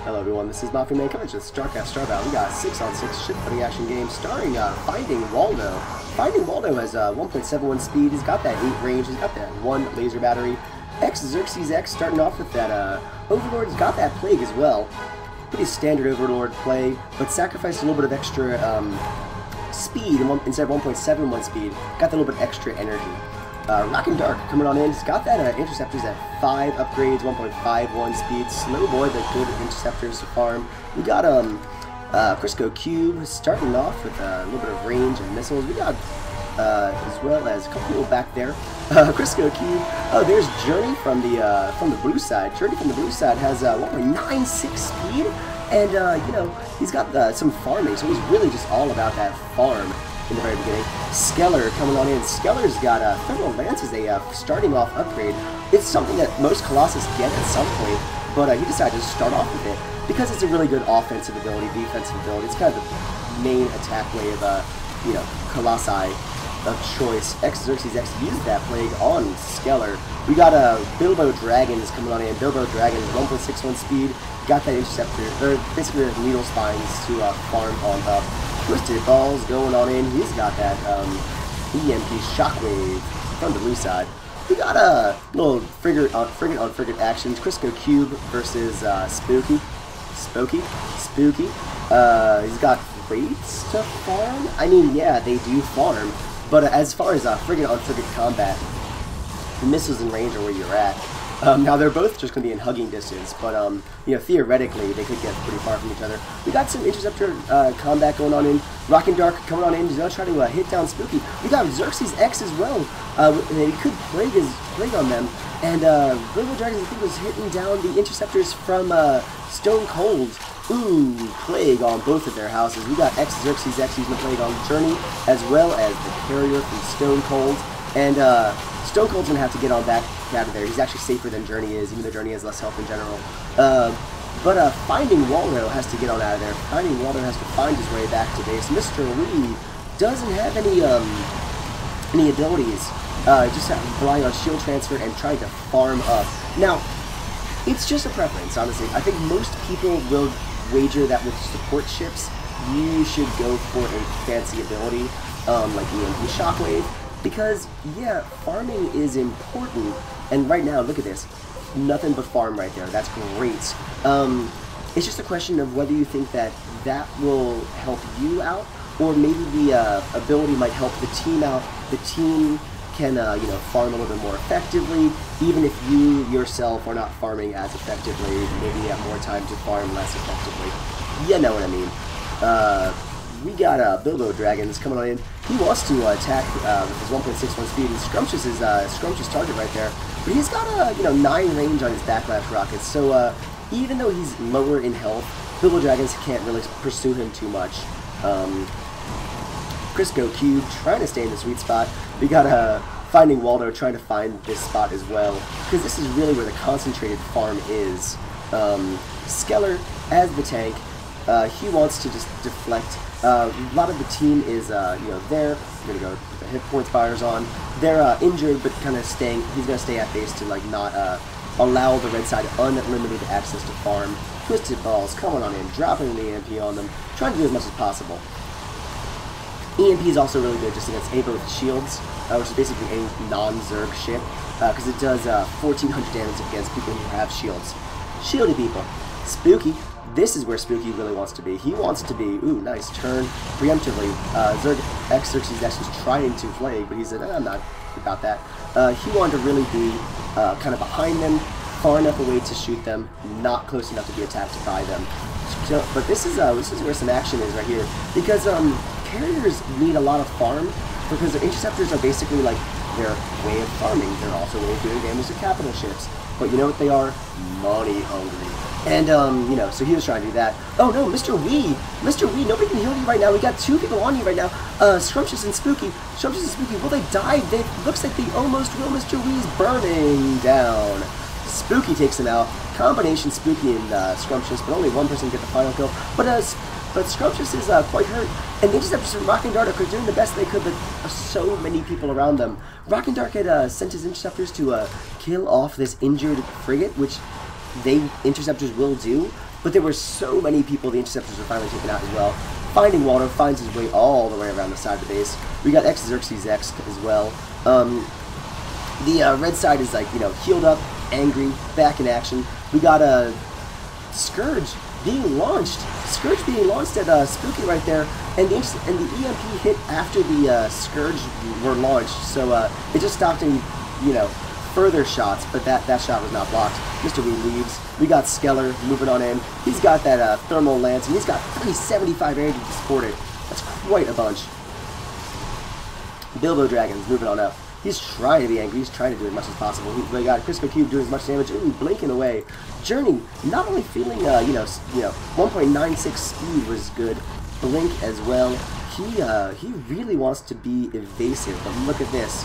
Hello everyone, this is Maffuman coming to StarCraft II. We got a 6-on-6 ship-footing action game starring Finding Waldo. Finding Waldo has 1.71 speed, he's got that 8 range, he's got that 1 laser battery. Xerxes X starting off with that Overlord, he's got that Plague as well. Pretty standard Overlord play, but sacrificed a little bit of extra speed instead of 1.71 speed. Got that little bit extra energy. Rock and Dark coming on in. He's got that interceptors at 5 upgrades, 1.51 speed. Slow boy, the good interceptors to farm. We got Crisco Cube starting off with a little bit of range and missiles. We got as well as a couple people back there. Crisco Cube. Oh, there's Journey from the blue side. Journey from the blue side has 1.96 speed, and you know, he's got some farming, so he's really just all about that farm. In the very beginning. Skeller coming on in. Skeller's got Femoral Lance as a starting off upgrade. It's something that most Colossus get at some point, but he decided to start off with it because it's a really good offensive ability, defensive ability. It's kind of the main attack way of, you know, Colossi of choice. Xerxes X used that Plague on Skeller. We got Bilbo Dragons coming on in. Bilbo Dragons, 1.61 speed. Got that interceptor, or basically the needle spines to farm on up. Twisted Balls going on in. He's got that EMP Shockwave from the blue side. We got a little frigate on frigate actions. Crisco Cube versus Spooky. He's got crates to farm. I mean, yeah, they do farm, but as far as frigate on frigate combat, the missiles in range are where you're at. Now they're both just going to be in hugging distance, but you know, theoretically they could get pretty far from each other. We got some interceptor combat going on in. Rock and Dark coming on in. He's going to try to hit down Spooky. We got Xerxes X as well. He could plague on them. And Bilbo Dragons, I think, was hitting down the interceptors from Stone Cold. Ooh, Plague on both of their houses. We got Xerxes X using the Plague on Journey, as well as the carrier from Stone Cold. And Stone Cold's going to have to get on back out of there. He's actually safer than Journey is, even though Journey has less health in general. But Finding Waldo has to get on out of there. Finding Waldo has to find his way back to base. Mr. Lee doesn't have any abilities. Just relying on shield transfer and trying to farm up. Now, it's just a preference, honestly. I think most people will wager that with support ships, you should go for a fancy ability, like EMP Shockwave. Because, yeah, farming is important, and right now, look at this, nothing but farm right there, that's great. It's just a question of whether you think that that will help you out, or maybe the ability might help the team out. The team can, you know, farm a little bit more effectively, even if you yourself are not farming as effectively, maybe you have more time to farm less effectively. You know what I mean. We got Bilbo Dragons coming on in. He wants to attack with his 1.61 speed, and Scrumptious is Scrumptious target right there. But he's got you know, 9 range on his backlash rockets, so even though he's lower in health, Bilbo Dragons can't really pursue him too much. Crisco Cube trying to stay in the sweet spot. We got Finding Waldo trying to find this spot as well, because this is really where the concentrated farm is. Skeller as the tank. He wants to just deflect. A lot of the team is, you know, there. We're gonna go with the hit points fires on. They're injured, but kind of staying. He's gonna stay at base to like not allow the red side unlimited access to farm. Twisted Balls coming on in, dropping the EMP on them, trying to do as much as possible. EMP is also really good just against both shields, which is basically a non-Zerg ship, because it does 1,400 damage against people who have shields. Shieldy people. Spooky. This is where Spooky really wants to be. He wants to be, ooh, nice turn, preemptively. Xerxes X was trying to Plague, but he said, I'm not about that. He wanted to really be kind of behind them, far enough away to shoot them, not close enough to be attacked by them. So, but this is where some action is right here, because carriers need a lot of farm, because their interceptors are basically like their way of farming. They're also a way of doing damage to capital ships. But you know what they are? Money hungry. And, you know, so he was trying to do that. Oh no, Mr. Wee! Mr. Wee, nobody can heal you right now. We got 2 people on you right now. Scrumptious and Spooky. Scrumptious and Spooky, will they die? Looks like they almost will. Mr. Wee's burning down. Spooky takes him out. Combination Spooky and Scrumptious, but only one person get the final kill. But Scrumptious is quite hurt. And the interceptors from Rock and Dark are doing the best they could, but so many people around them. Rock and Dark had sent his interceptors to kill off this injured frigate, which interceptors will do, but there were so many people, the interceptors were finally taken out as well. Finding Waldo finds his way all the way around the side of the base. We got Xerxes X as well. The red side is like, you know, healed up, angry, back in action. We got a Scourge being launched. Scourge being launched at Spooky right there, and the EMP hit after the Scourge were launched, so it just stopped any, you know, further shots, but that shot was not blocked. Mr. Wee leaves. We got Skeller moving on in. He's got that thermal lance, and he's got 375 energy to support it. That's quite a bunch. Bilbo Dragon's moving on up. He's trying to be angry. He's trying to do as much as possible. We got Crisco Cube doing as much damage. Ooh, blinking away. Journey not only feeling, 1.96 speed was good. Blink as well. He really wants to be evasive. But look at this.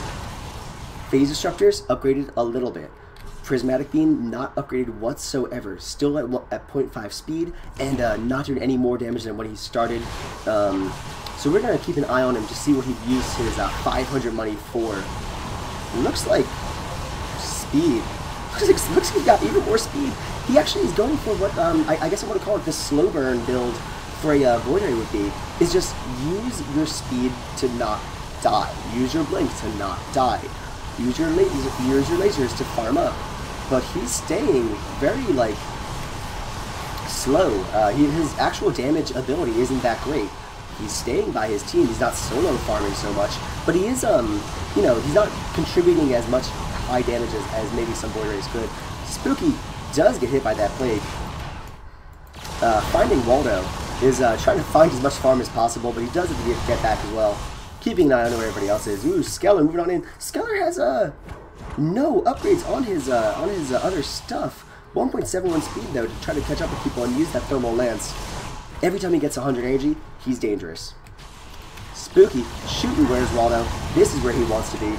Phase Disruptors upgraded a little bit. Prismatic Beam not upgraded whatsoever. Still at 0.5 speed and not doing any more damage than when he started. So we're going to keep an eye on him to see what he'd use his 500 money for. Looks like speed. Looks like he's got even more speed. He actually is going for what I guess I want to call it the slow burn build for a Void Ray would be. Is just use your speed to not die. Use your blink to not die. Use your lasers to farm up. But he's staying very like slow. His actual damage ability isn't that great. He's staying by his team. He's not solo farming so much, but he is, he's not contributing as much high damage as maybe some Void Rays could. Spooky does get hit by that plague. Finding Waldo is trying to find as much farm as possible, but he does have to get back as well. Keeping an eye on where everybody else is. Ooh, Skeller moving on in. Skeller has no upgrades on his other stuff. 1.71 speed though to try to catch up with people and use that thermal lance. Every time he gets 100 energy, he's dangerous. Spooky shooting Where's Waldo. This is where he wants to be.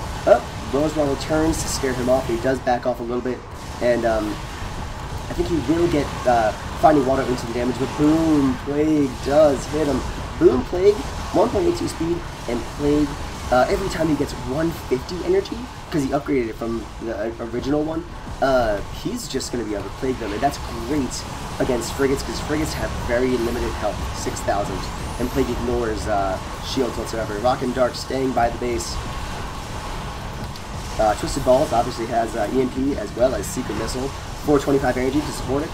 Where's Waldo turns to scare him off, but he does back off a little bit. And I think he will get Finding Waldo into the damage, but Boom Plague does hit him. Boom Plague, 1.82 speed, and Plague, every time he gets 150 energy, because he upgraded it from the original one, he's just going to be able to plague them, and that's great against frigates, because frigates have very limited health, 6,000, and Plague ignores shields whatsoever. Rock and Dark staying by the base. Twisted Balls obviously has EMP as well as Secret Missile, 425 energy to support it.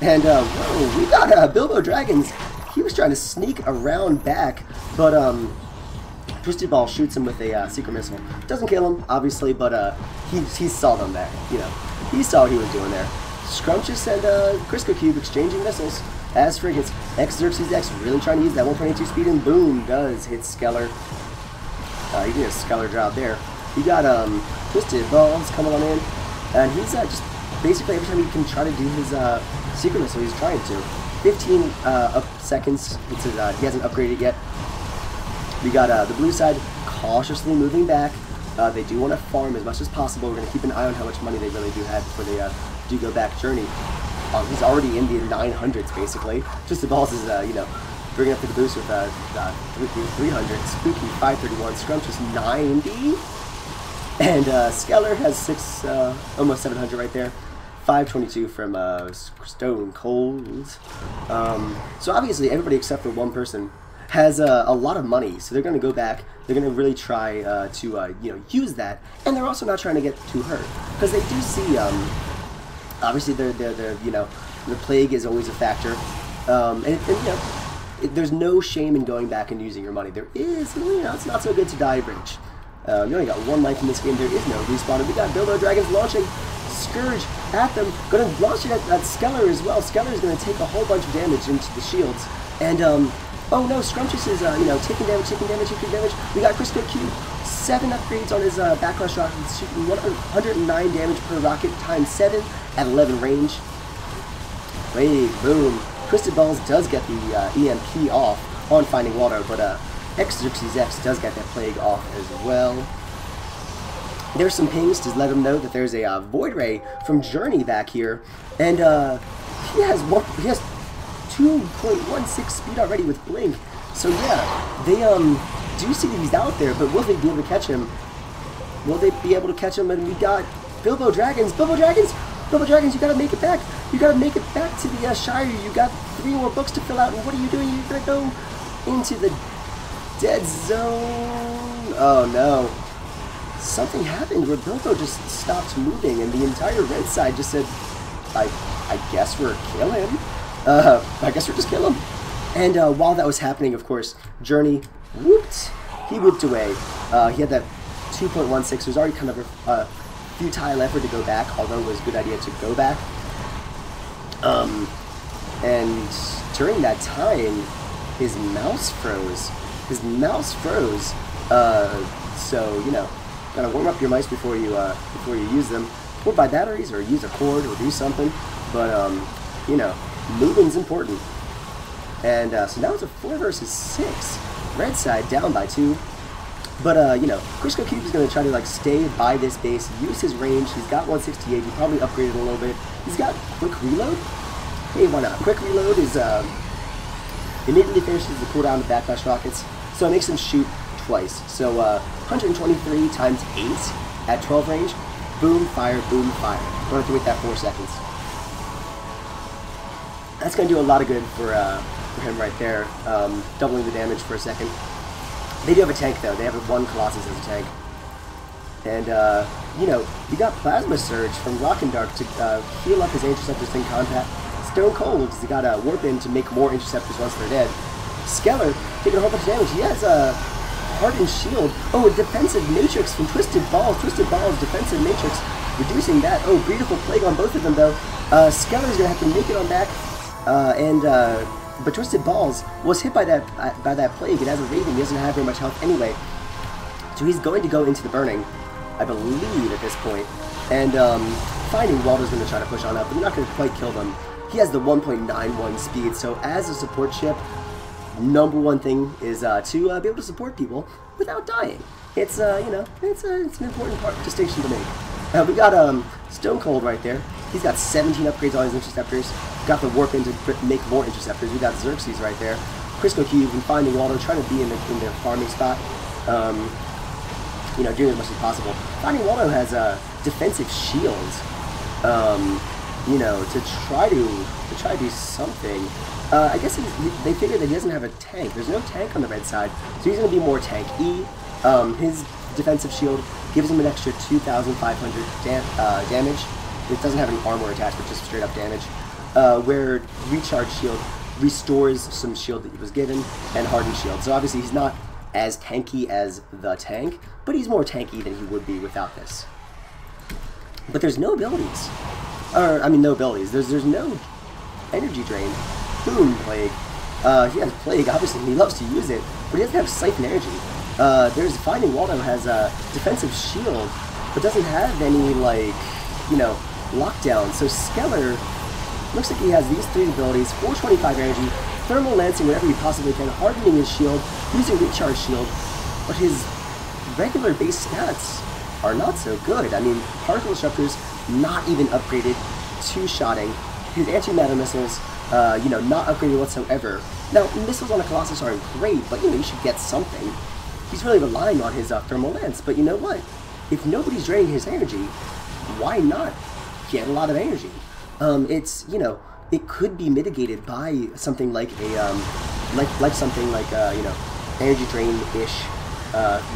And, whoa, we got Bilbo Dragons. He was trying to sneak around back, but Twisted Ball shoots him with a Secret Missile. Doesn't kill him, obviously, but he saw them there, you know. He saw what he was doing there. Scrumptious and Crisco Cube exchanging missiles as frigates. Xerxes X really trying to use that 1.82 speed, and boom, does hit Skeller. He did a Skeller job there. You got Twisted Balls coming on in, and he's just basically every time he can try to do his Secret Missile, he's trying to. 15 up seconds. It's he hasn't upgraded yet. We got the blue side cautiously moving back. They do want to farm as much as possible. We're going to keep an eye on how much money they really do have before they do go back journey. He's already in the 900s basically. Just the balls is bringing up the boost with 300. Spooky 531. Scrumptious 90. And Skeller has almost 700 right there. 522 from Stone Cold. So obviously everybody except for one person has a lot of money, so they're going to go back. They're going to really try to use that, and they're also not trying to get too hurt because they do see obviously they're the plague is always a factor, there's no shame in going back and using your money. There is, it's not so good to die rich. You only got one life in this game. There is no respawn. We got Bilbo Dragons launching Scourge at them. Going to launch it at Skeller as well. Skeller is going to take a whole bunch of damage into the shields. And, oh no, Scrumptious is, taking damage. We got Crisco Cube. 7 upgrades on his backlash rocket. He's shooting 109 damage per rocket times 7 at 11 range. Wait, boom. Twisted Balls does get the EMP off on Finding Waldo, but Xerxes X does get that plague off as well. There's some pings to let him know that there's a Void Ray from Journey back here, and he has 2.16 speed already with Blink. So yeah, they do see that he's out there, but will they be able to catch him? Will they be able to catch him? And we got Bilbo Dragons, you gotta make it back. You gotta make it back to the Shire. You got 3 more books to fill out, and what are you doing? You're gonna go into the dead zone. Oh no. Something happened where Bilbo just stopped moving, and the entire red side just said, I guess we're kill him. I guess we're just kill him. And while that was happening, of course, Journey whooped. He whooped away. He had that 2.16. It was already kind of a futile effort to go back, although it was a good idea to go back. And during that time, his mouse froze. His mouse froze. So you know, gotta warm up your mice before you use them, or buy batteries, or use a cord, or do something. But you know, moving's important. And so now it's a 4 versus 6. Red side down by 2. But you know, Crisco Cube is gonna try to like stay by this base, use his range. He's got 168. He probably upgraded a little bit. He's got quick reload. Hey, why not? Quick reload is immediately finishes the cooldown of backlash rockets, so it makes him shoot twice. So 123 times 8 at 12 range. Boom, fire, boom, fire. Don't have to wait that 4 seconds. That's going to do a lot of good for him right there, doubling the damage for a second. They do have a tank, though. They have 1 Colossus as a tank. And, you know, you got Plasma Surge from Rock and Dark to heal up his Interceptors in combat. Stone Cold, because he got a Warp in to make more Interceptors once they're dead. Skeller, taking a whole bunch of damage. He has a Hardened Shield. Oh, a Defensive Matrix from Twisted Balls. Twisted Balls, Defensive Matrix, reducing that. Oh, Beautiful Plague on both of them, though. Skeller's going to have to make it on back. But Twisted Balls was hit by that plague. It has a Raven. He doesn't have very much health anyway. So he's going to go into the Burning, I believe, at this point. And Finding Waldo's going to try to push on up, but they're not going to quite kill them. He has the 1.91 speed, so as a support ship, #1 thing is to be able to support people without dying. It's you know, it's an important distinction to make. We got Stone Cold right there. He's got 17 upgrades on his Interceptors. Got the Warp in to make more Interceptors. We got Xerxes right there. Crisco Cube and Finding Waldo trying to be in their farming spot. You know, doing as much as possible. Finding Waldo has defensive shields. You know, to try to do something. I guess they figure that he doesn't have a tank. There's no tank on the red side, so he's going to be more tanky. His defensive shield gives him an extra 2,500 damage. It doesn't have any armor attached, but just straight up damage. Where Recharge Shield restores some shield that he was given, and Hardened Shield. So obviously he's not as tanky as the tank, but he's more tanky than he would be without this. But there's no abilities. Or, I mean, no abilities. There's no energy drain. Boom, Plague. He has Plague, obviously, he loves to use it, but he doesn't have Siphon Energy. There's Finding Waldo has a defensive shield, but doesn't have any, like, you know, lockdown. So Skeller looks like he has these 3 abilities: 425 energy, thermal lancing whenever he possibly can, hardening his shield, using Recharge Shield, but his regular base stats are not so good. I mean, Particle Disruptors not even upgraded, 2-shotting. His anti-matter missiles, you know, not upgraded whatsoever. Now, missiles on a Colossus aren't great, but, you know, you should get something. He's really relying on his thermal lance, but you know what? If nobody's draining his energy, why not get a lot of energy? It's, you know, it could be mitigated by something like a, like something like, you know, energy drain-ish,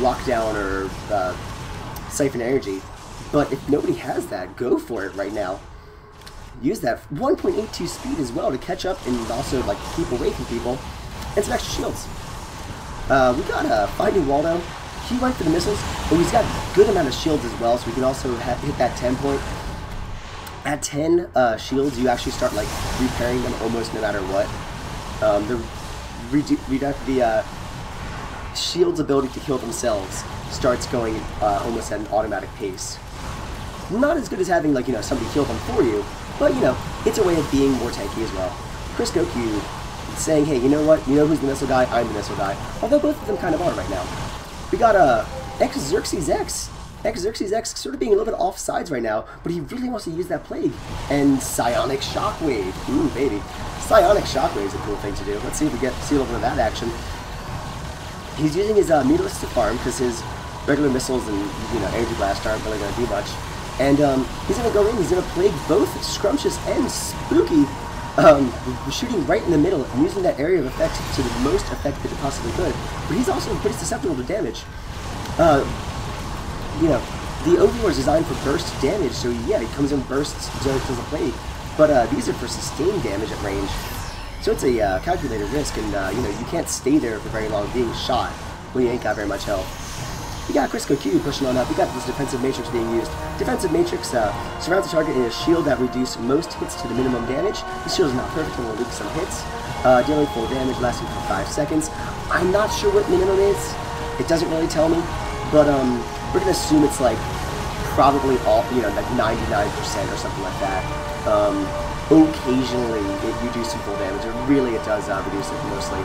lockdown or siphon energy. But if nobody has that, go for it right now. Use that 1.82 speed as well to catch up and also like keep away from people, and some extra shields. We got Finding Waldo. He went for the missiles, but he's got a good amount of shields as well, so we can also hit that 10 point. At 10 shields, you actually start like repairing them almost no matter what. The shield's ability to heal themselves starts going almost at an automatic pace. Not as good as having, like, you know, somebody heal them for you, but, you know, it's a way of being more tanky as well. Crisco Cube saying, hey, you know what? You know who's the missile guy? I'm the missile guy. Although both of them kind of are right now. We got Xerxes X. Xerxes X sort of being a little bit off sides right now, but he really wants to use that Plague. And Psionic Shockwave. Ooh, baby. Psionic Shockwave is a cool thing to do. Let's see if we see a little bit of that action. He's using his Mutalisks to farm, because his regular missiles and, you know, Energy Blast aren't really going to do much. And he's going to go in, he's going to plague both Scrumptious and Spooky, shooting right in the middle and using that area of effect to the most effect that it possibly could. But he's also pretty susceptible to damage. You know, the Overlord is designed for burst damage, so yeah, he comes in bursts, does a plague. But these are for sustained damage at range. So it's a calculated risk, and you know, you can't stay there for very long being shot when you ain't got very much health. We got Crisco Q pushing on up. We got this defensive matrix being used. Defensive matrix surrounds the target in a shield that reduces most hits to the minimum damage. The shield is not perfect and will leak some hits, dealing full damage lasting for 5 seconds. I'm not sure what minimum is. It doesn't really tell me, but we're gonna assume it's like probably all, you know, like 99% or something like that. Occasionally, you do some full damage. It does reduce it mostly.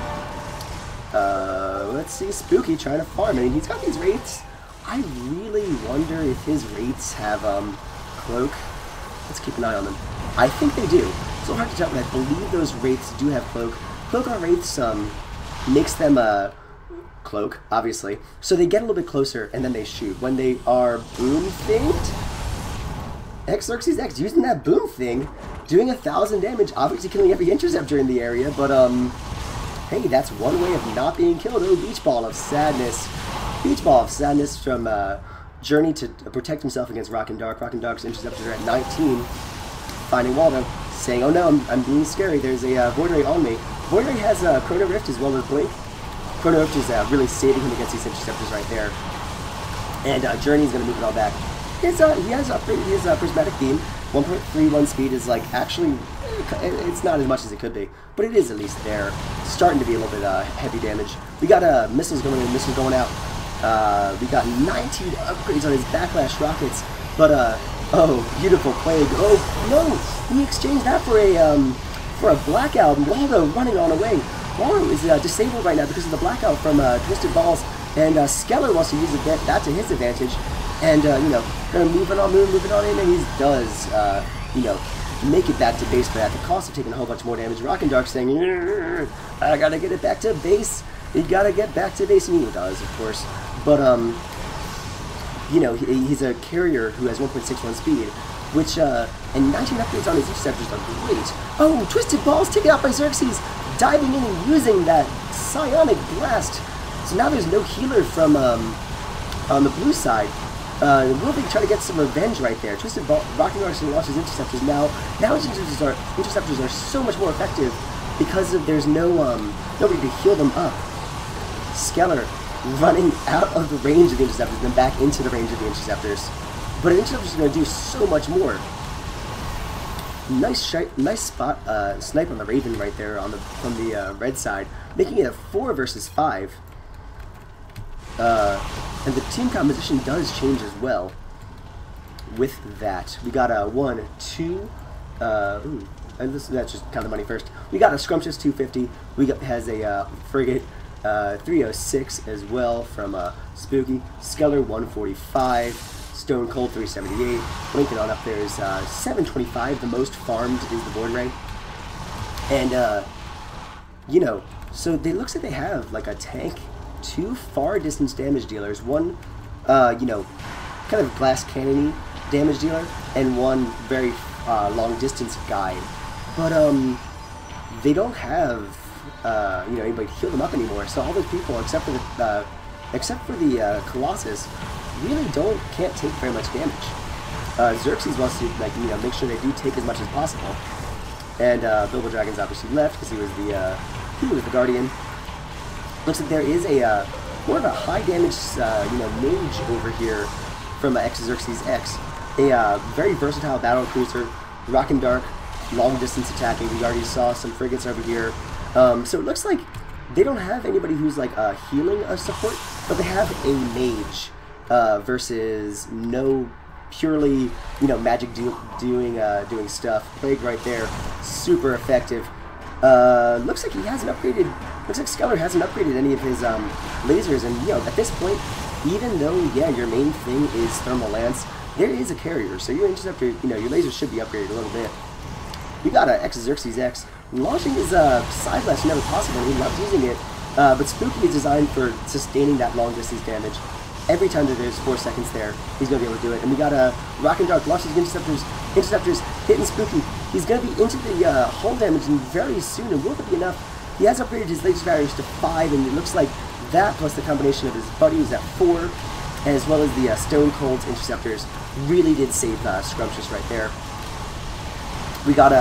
Let's see, Spooky trying to farm. I mean, he's got these rates. I really wonder if his rates have Cloak. Let's keep an eye on them. I think they do. It's a little hard to tell, but I believe those rates do have Cloak. Cloak on rates makes them Cloak, obviously. So they get a little bit closer and then they shoot. When they are boom thinged, Xerxes X using that boom thing, doing 1,000 damage, obviously killing every interceptor in the area, but hey, that's one way of not being killed. Oh, Beach Ball of Sadness. Beach Ball of Sadness from Journey to protect himself against Rock and Dark. Rock and Dark's interceptors are at 19. Finding Waldo, saying, oh no, I'm being scary. There's a Void Ray on me. Void Ray has Chrono Rift as well as Blink. Chrono Rift is really saving him against these interceptors right there. And Journey's going to move it all back. He has upgraded his Prismatic Beam. 1.31 speed is like actually, it's not as much as it could be, but it is at least there. It's starting to be a little bit heavy damage. We got missiles going in, missiles going out. We got 19 upgrades on his backlash rockets, but oh, beautiful plague. Oh no, we exchanged that for a blackout. Waldo running on away. Waldo is disabled right now because of the blackout from Twisted Balls, and Skeller wants to use that to his advantage. And, you know, kind of moving on in, and he does, you know, make it back to base, but at the cost of taking a whole bunch more damage. Rock and Dark saying, I gotta get it back to base. You gotta get back to base, and he does, of course. But, you know, he's a carrier who has 1.61 speed, which, and 19 upgrades on his interceptors are great. Oh, Twisted Balls taken out by Xerxes, diving in and using that Psionic Blast. So now there's no healer from, on the blue side. Will they try to get some revenge right there? Twisted Ball, Rocking Arcs and launches interceptors now. Now his interceptors are so much more effective because there's no nobody to heal them up. Skeller running out of the range of the interceptors, then back into the range of the interceptors. But an interceptor's going to do so much more. Nice spot snipe on the Raven right there from the red side, making it a 4 versus 5. And the team composition does change as well with that. We got a 1, 2, and that's just count the money first. We got a Scrumptious 250. Has a Frigate 306 as well from Spooky. Skeller 145. Stone Cold 378. Blinking on up there is 725. The most farmed is the Void Ray. And you know, so it looks like they have like a tank, 2 far distance damage dealers, one you know, kind of glass cannon-y damage dealer, and one very long distance guy. But they don't have you know, anybody to heal them up anymore. So all those people, except for the Colossus, really can't take very much damage. Xerxes wants to, like, you know, make sure they do take as much as possible. And Bilbo Dragon's obviously left because he was the Guardian. Looks like there is a more of a high damage, you know, mage over here from Xerxes X. A very versatile battle cruiser, Rock and Dark, long distance attacking. We already saw some frigates over here. So it looks like they don't have anybody who's like healing a support, but they have a mage versus no purely, you know, magic doing stuff. Plague right there, super effective. Looks like he hasn't upgraded. Looks like Skeller hasn't upgraded any of his lasers, and you know, at this point, even though yeah, your main thing is Thermal Lance, there is a carrier, so your interceptor, you know, your lasers should be upgraded a little bit. We got a Xerxes X launching his side blast whenever possible. He loves using it, but Spooky is designed for sustaining that long distance damage. every time that there's 4 seconds there, he's going to be able to do it. And we got a Rock and Dark, watch these interceptors hitting Spooky. He's going to be into the hull damage very soon, and will it be enough? He has upgraded his laser barriers to 5, and it looks like that plus the combination of his buddy who's at 4, as well as the Stone Cold's interceptors really did save Scrumptious right there. We got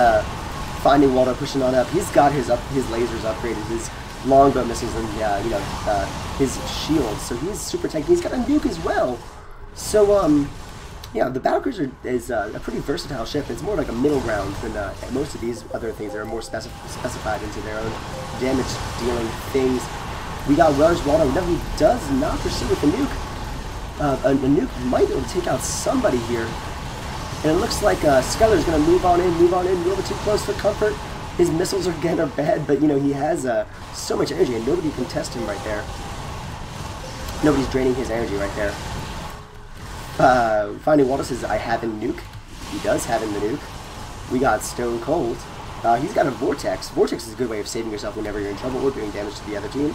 Finding Waldo pushing on up. He's got his lasers upgraded, his longbow missiles, and his shields. So he's super tanky. He's got a nuke as well. So yeah, the Battlecruiser is a pretty versatile ship. It's more like a middle ground than most of these other things that are more specified into their own damage-dealing things. We got Welsh Waldo. No, he does not pursue with the nuke. A nuke might be able to take out somebody here. And it looks like Skeller's going to move on in, a little bit too close for comfort. His missiles again are bad, but he has so much energy, and nobody can test him right there. Nobody's draining his energy right there. Finding Waldo says, I have in nuke. He does have in the nuke. We got Stone Cold. He's got a Vortex. Vortex is a good way of saving yourself whenever you're in trouble or doing damage to the other team.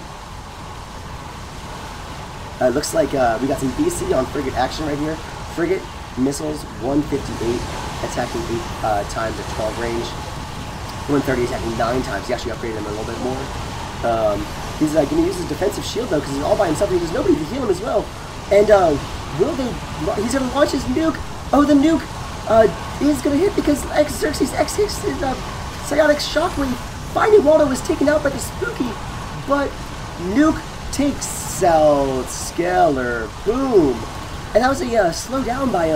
Looks like we got some BC on Frigate action right here. Frigate, missiles, 158, attacking 8 times at 12 range. 130 attacking 9 times. He actually upgraded him a little bit more. He's going to use his defensive shield though, because he's all by himself and there's nobody to heal him as well. And he's going to launch his nuke. Oh, the nuke is going to hit because Xerxes X hits the Psionic Shockwave. Finding Waldo was taken out by the Spooky, but nuke takes out Skeller. Boom. And that was a slow down by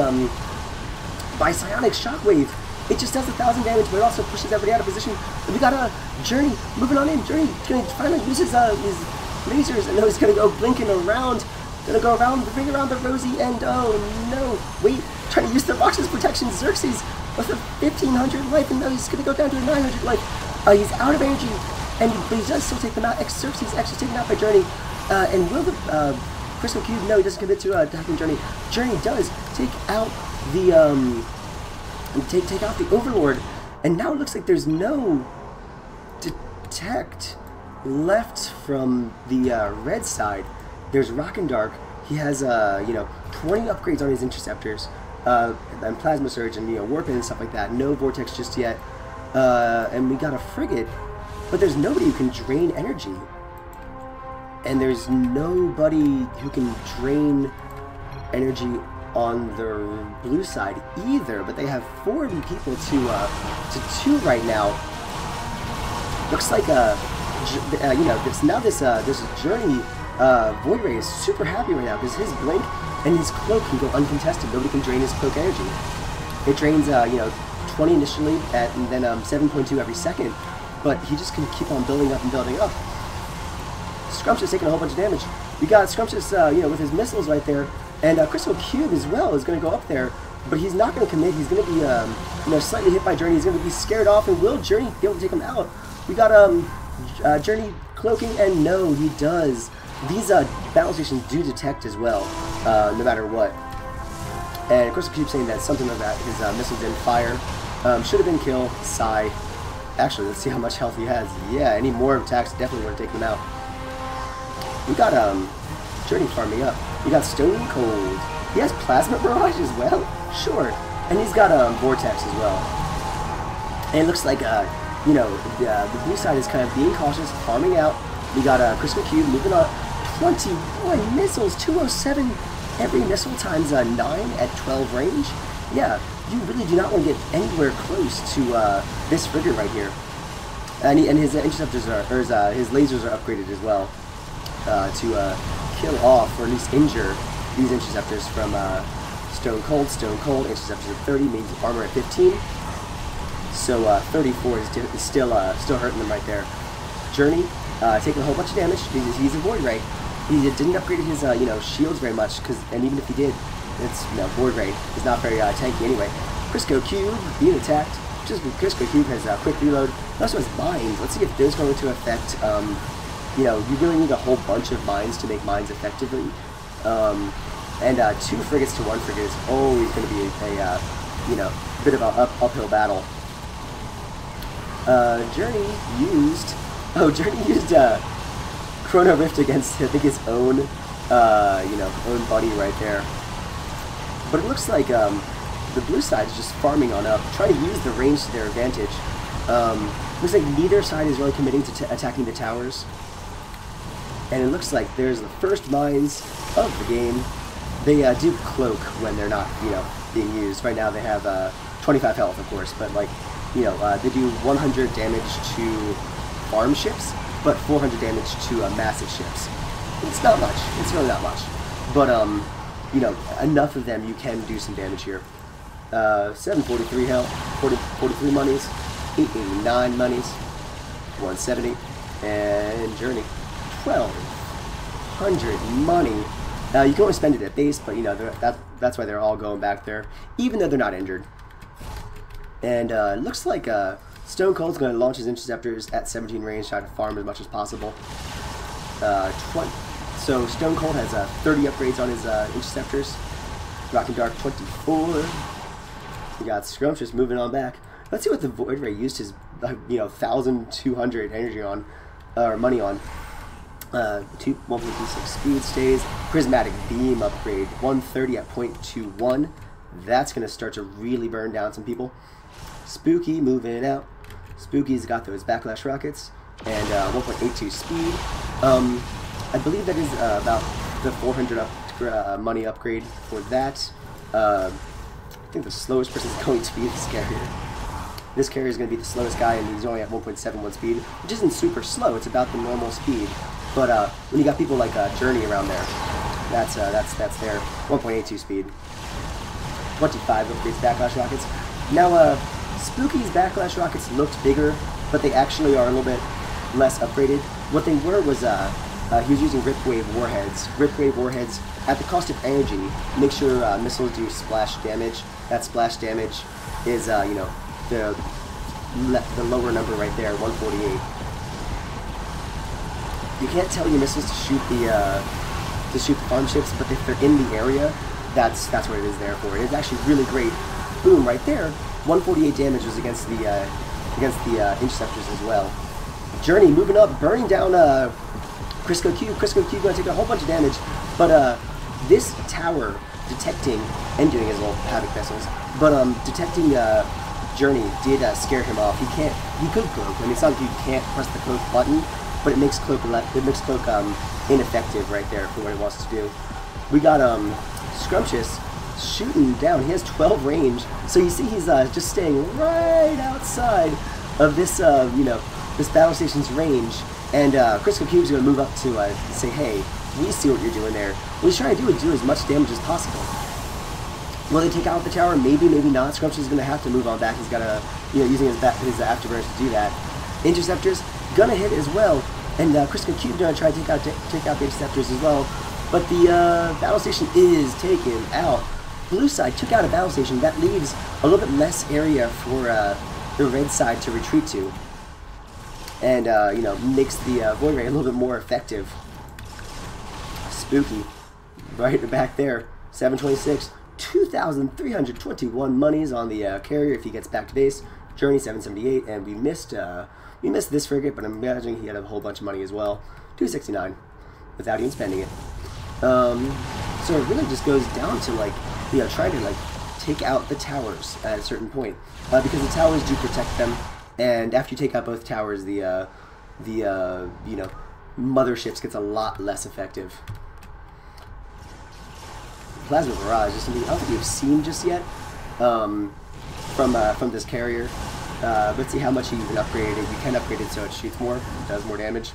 Psionic Shockwave. It just does 1,000 damage, but it also pushes everybody out of position. And we got a Journey moving on in. Journey going to finally use his lasers, and now he's going to go blinking around. Going to go around, bring around the Rosie, and oh no, wait, trying to use the Roxas protection. Xerxes with a 1,500 life, and now he's going to go down to a 900 life. He's out of energy, but he does still take them out. Xerxes actually taken out by Journey. And will the Crystal Cube? No, he doesn't commit to attacking Journey. Journey does take out the take out the Overlord, and now it looks like there's no detect left from the red side. There's Rock and Dark. He has 20 upgrades on his interceptors, and Plasma Surge and Warp and stuff like that. No Vortex just yet, and we got a Frigate, but there's nobody who can drain energy. And there's nobody who can drain energy on the blue side either, but they have 4 people to 2 right now. Looks like this Journey Void Ray is super happy right now because his blink and his cloak can go uncontested. Nobody can drain his cloak energy. It drains 20 initially and then 7.2 every second, but he just can keep on building up and building up. Scrumptious taking a whole bunch of damage. We got Scrumptious, with his missiles right there, and Crystal Cube as well is going to go up there, but he's not going to commit. He's going to be, slightly hit by Journey. He's going to be scared off, and will Journey be able to take him out? We got Journey cloaking, and no, he does. These battle stations do detect as well, no matter what. And Crystal Cube saying that something like that his missiles didn't fire. Should have been kill. Sigh. Actually, let's see how much health he has. Yeah, any more attacks definitely would have taken him out. We got Journey farming up. We got Stone Cold. He has Plasma Barrage as well? Sure. And he's got Vortex as well. And it looks like, the blue side is kind of being cautious, farming out. We got Crystal Cube moving on. 21 missiles, 207 every missile times 9 at 12 range. Yeah, you really do not want to get anywhere close to this frigate right here. And his interceptors his lasers are upgraded as well. To kill off, or at least injure, these interceptors from Stone Cold. Stone Cold, interceptors at 30, means armor at 15. So 34 is still hurting them right there. Journey, taking a whole bunch of damage. He's a Void Ray. He didn't upgrade his shields very much, and even if he did, it's Void Ray is not very tanky anyway. Crisco Cube being attacked. Just Crisco Cube has quick reload. He also has mines. Let's see if those going to affect. You really need a whole bunch of mines to make mines effectively. And 2 frigates to 1 frigate is always going to be a bit of an uphill battle. Journey used Chrono Rift against, I think, his own you know, own buddy right there. But it looks like the blue side is just farming on up, trying to use the range to their advantage. Looks like neither side is really committing to attacking the towers. And it looks like there's the first mines of the game. They do cloak when they're not, you know, being used. Right now they have 25 health, of course, but like, you know, they do 100 damage to farm ships, but 400 damage to massive ships. It's not much. It's really not much. But, you know, enough of them, you can do some damage here. 743 health, 43 monies, 889 monies, 170, and Journey, 1,200 money. You can only spend it at base, but, you know, that's why they're all going back there, even though they're not injured. And it looks like Stone Cold's going to launch his interceptors at 17 range, try to farm as much as possible. So Stone Cold has 30 upgrades on his interceptors. Rock and Dark 24. We got Scrumptious moving on back. Let's see what the Void Ray used his, you know, 1,200 energy on, or money on. 1.26 speed stays. Prismatic Beam upgrade 130 at 0.21. That's going to start to really burn down some people. Spooky moving out. Spooky's got those backlash rockets and 1.82 speed. I believe that is about the 400 money upgrade for that. I think the slowest person is going to be this carrier. This carrier is going to be the slowest guy, and he's only at 1.71 speed, which isn't super slow. It's about the normal speed. But when you got people like Journey around there, that's their 1.82 speed. 25 upgrades backlash rockets. Now, Spooky's backlash rockets looked bigger, but they actually are a little bit less upgraded. What they were was he was using Rip Wave warheads. Rip Wave warheads, at the cost of energy, make sure missiles do splash damage. That splash damage is, you know, the lower number right there, 148. You can't tell your missiles to shoot the farm ships, but if they're in the area, that's what it is there for. It's actually really great. Boom, right there. 148 damage was against the interceptors as well. Journey moving up, burning down Crisco Cube. Crisco Cube going to take a whole bunch of damage, but this tower detecting and doing his little havoc vessels, but detecting Journey did scare him off. He could cloak. I mean, it's not like you can't press the cloak button, but it makes cloak ineffective right there for what it wants to do. We got Scrumptious shooting down. He has 12 range, so you see he's just staying right outside of this you know, this battle station's range. And Crisco Cube's going to move up to say, hey, we see what you're doing there. What he's trying to do is do as much damage as possible. Will they take out the tower? Maybe, maybe not. Scrumptious is going to have to move on back. He's got to, you know, using his afterburners to do that. Interceptors gonna hit as well, and Crisco Cube gonna try to take out the interceptors as well. But the battle station is taken out. Blue side took out a battle station. That leaves a little bit less area for the red side to retreat to, and you know, makes the Void Ray a little bit more effective. Spooky, right back there, 726, 2,321 monies on the carrier if he gets back to base. Journey 778, and we missed this frigate, but I'm imagining he had a whole bunch of money as well. 269, without even spending it. So it really just goes down to, like, you know, trying to, like, take out the towers at a certain point, because the towers do protect them, and after you take out both towers, the you know, motherships gets a lot less effective. Plasma Barrage is something I don't think we've seen just yet from this carrier. Let's see how much you can upgrade it. You can upgrade it so it shoots more, does more damage.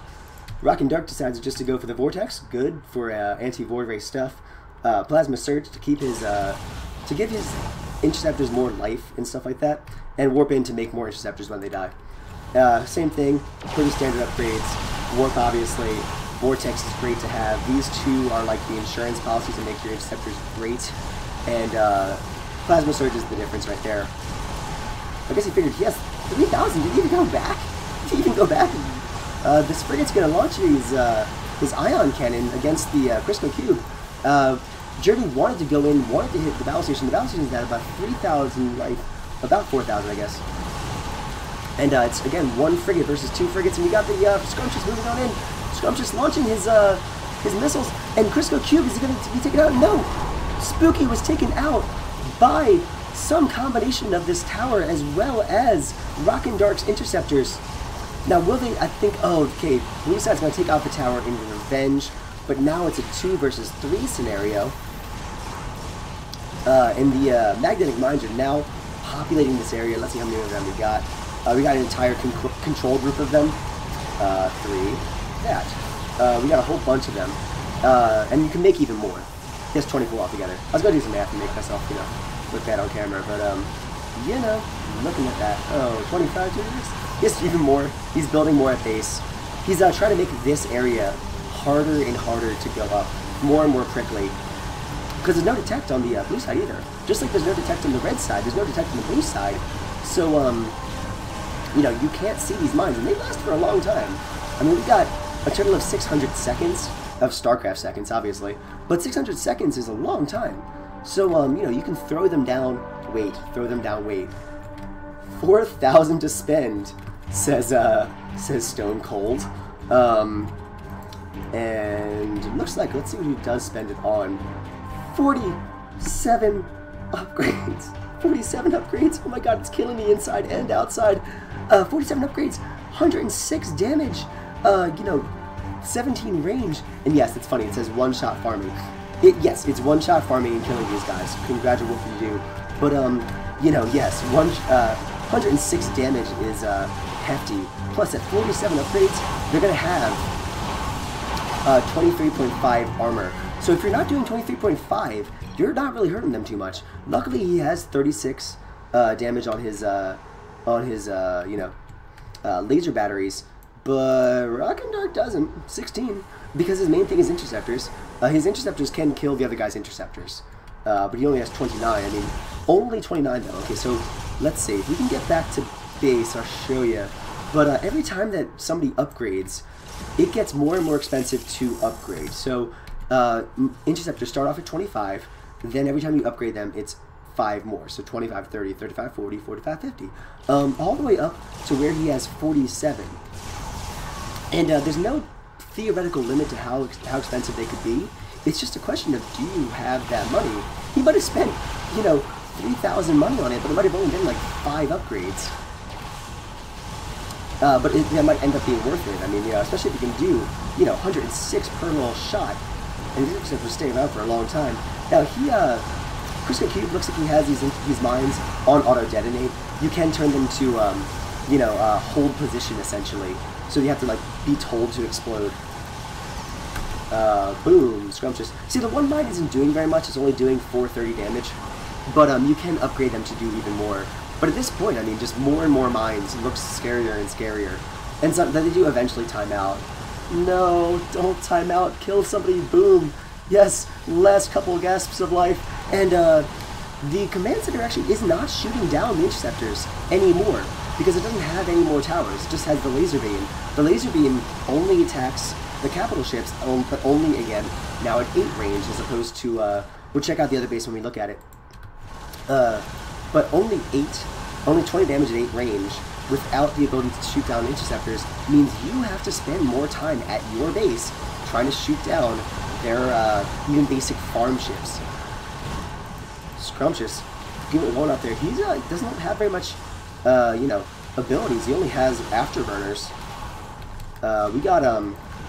Rock and Dark decides just to go for the Vortex. Good for anti-Void Ray stuff. Plasma Surge to keep his to give his interceptors more life and stuff like that, and Warp in to make more interceptors when they die. Same thing, pretty standard upgrades. Warp, obviously. Vortex is great to have. These two are like the insurance policies to make your interceptors great, and Plasma Surge is the difference right there. I guess he figured he has 3,000. Did he even go back? Did he even go back? This frigate's going to launch his ion cannon against the Crisco Cube. Journey wanted to go in, wanted to hit the battle station. The battle station's at about 3,000 life, about 4,000, I guess. And it's, again, one frigate versus two frigates, and we got the Scrumptious moving on in. Scrumptious launching his his missiles. And Crisco Cube, is he going to be taken out? No! Spooky was taken out by some combination of this tower as well as Rock and Dark's interceptors. Now, will they, I think, oh, okay, blue side's going to take out the tower in revenge, but now it's a 2 versus 3 scenario. And the magnetic mines are now populating this area. Let's see how many of them we got. We got an entire control group of them. 3. That. We got a whole bunch of them. And you can make even more. Just 24 altogether. I was going to do some math and make myself, you know, look bad on camera, but, you know, looking at that. Oh, 25 years? Yes, even more. He's building more at base. He's trying to make this area harder and harder to go up. More and more prickly. Because there's no detect on the blue side either. Just like there's no detect on the red side, there's no detect on the blue side. So, you know, you can't see these mines, and they last for a long time. I mean, we got a total of 600 seconds of StarCraft seconds, obviously, but 600 seconds is a long time. So, you know, you can throw them down, wait, throw them down, wait. 4,000 to spend, says Stone Cold. And it looks like, let's see what he does spend it on. 47 upgrades. 47 upgrades. Oh my god, it's killing me inside and outside. 47 upgrades, 106 damage, you know, 17 range. And yes, it's funny, it says one-shot farming. Yes, it's one-shot farming and killing these guys. Congratulations to you. But, you know, yes, 106 damage is hefty. Plus, at 47 upgrades, they're going to have 23.5 armor. So if you're not doing 23.5, you're not really hurting them too much. Luckily, he has 36 damage on his you know, laser batteries, but Rock and Dark doesn't. 16, because his main thing is interceptors. His interceptors can kill the other guy's interceptors, but he only has 29. I mean, only 29 though. Okay, so let's see if we can get back to base. I'll show you. But every time that somebody upgrades, it gets more and more expensive to upgrade. So interceptors start off at 25, then every time you upgrade them, it's 5 more. So 25, 30, 35, 40, 45, 50. All the way up to where he has 47. And there's no theoretical limit to how expensive they could be. It's just a question of, do you have that money? He might have spent, you know, 3,000 money on it, but it might have only been like 5 upgrades. But that might end up being worth it. I mean, you know, especially if you can do, you know, 106 per roll shot. And these interceptors will stay around for a long time. Now, he, Crisco Cube looks like he has these mines on auto-detonate. You can turn them to, you know, hold position, essentially. So you have to, like, be told to explode. Boom, scrumptious. See, the one mine isn't doing very much. It's only doing 430 damage. But you can upgrade them to do even more. But at this point, I mean, just more and more mines looks scarier and scarier. And so they do eventually time out. No, don't time out. Kill somebody. Boom. Yes, last couple of gasps of life. And the command center actually is not shooting down the interceptors anymore because it doesn't have any more towers. It just has the laser beam. The laser beam only attacks the capital ships, but only, again, now at 8 range as opposed to, we'll check out the other base when we look at it. But only 20 damage at 8 range without the ability to shoot down interceptors means you have to spend more time at your base trying to shoot down their even basic farm ships. Scrumptious. Give it one up there. He doesn't have very much, you know, abilities. He only has afterburners. We got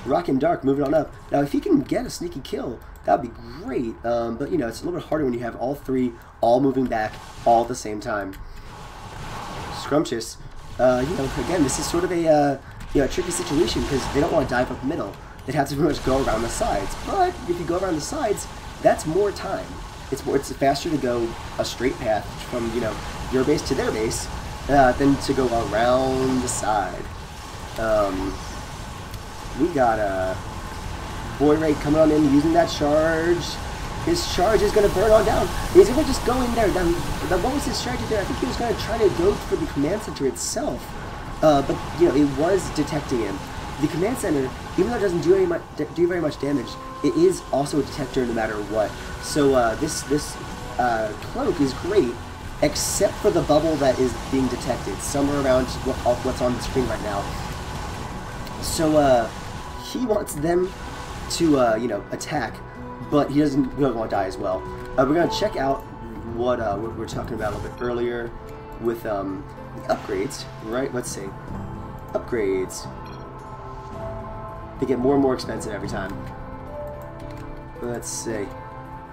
Rock and Dark moving on up. Now, if he can get a sneaky kill, that would be great. But, you know, it's a little bit harder when you have all 3 all moving back all at the same time. Scrumptious. You know, again, this is sort of a you know, tricky situation because they don't want to dive up the middle. They'd have to pretty much go around the sides. But if you go around the sides, that's more time. It's faster to go a straight path from, you know, your base to their base than to go around the side. We got a Boy Ray coming on in using that charge. His charge is going to burn on down. He's going to just go in there. Now, what was his strategy there? I think he was going to try to go for the command center itself. But, you know, it was detecting him. The command center, even though it doesn't do very much damage, it is also a detector no matter what. So this cloak is great, except for the bubble that is being detected somewhere around what's on the screen right now. So he wants them to you know, attack, but he doesn't want to die as well. We're gonna check out what we were talking about a little bit earlier with the upgrades, right? Let's see, upgrades. They get more and more expensive every time. Let's see.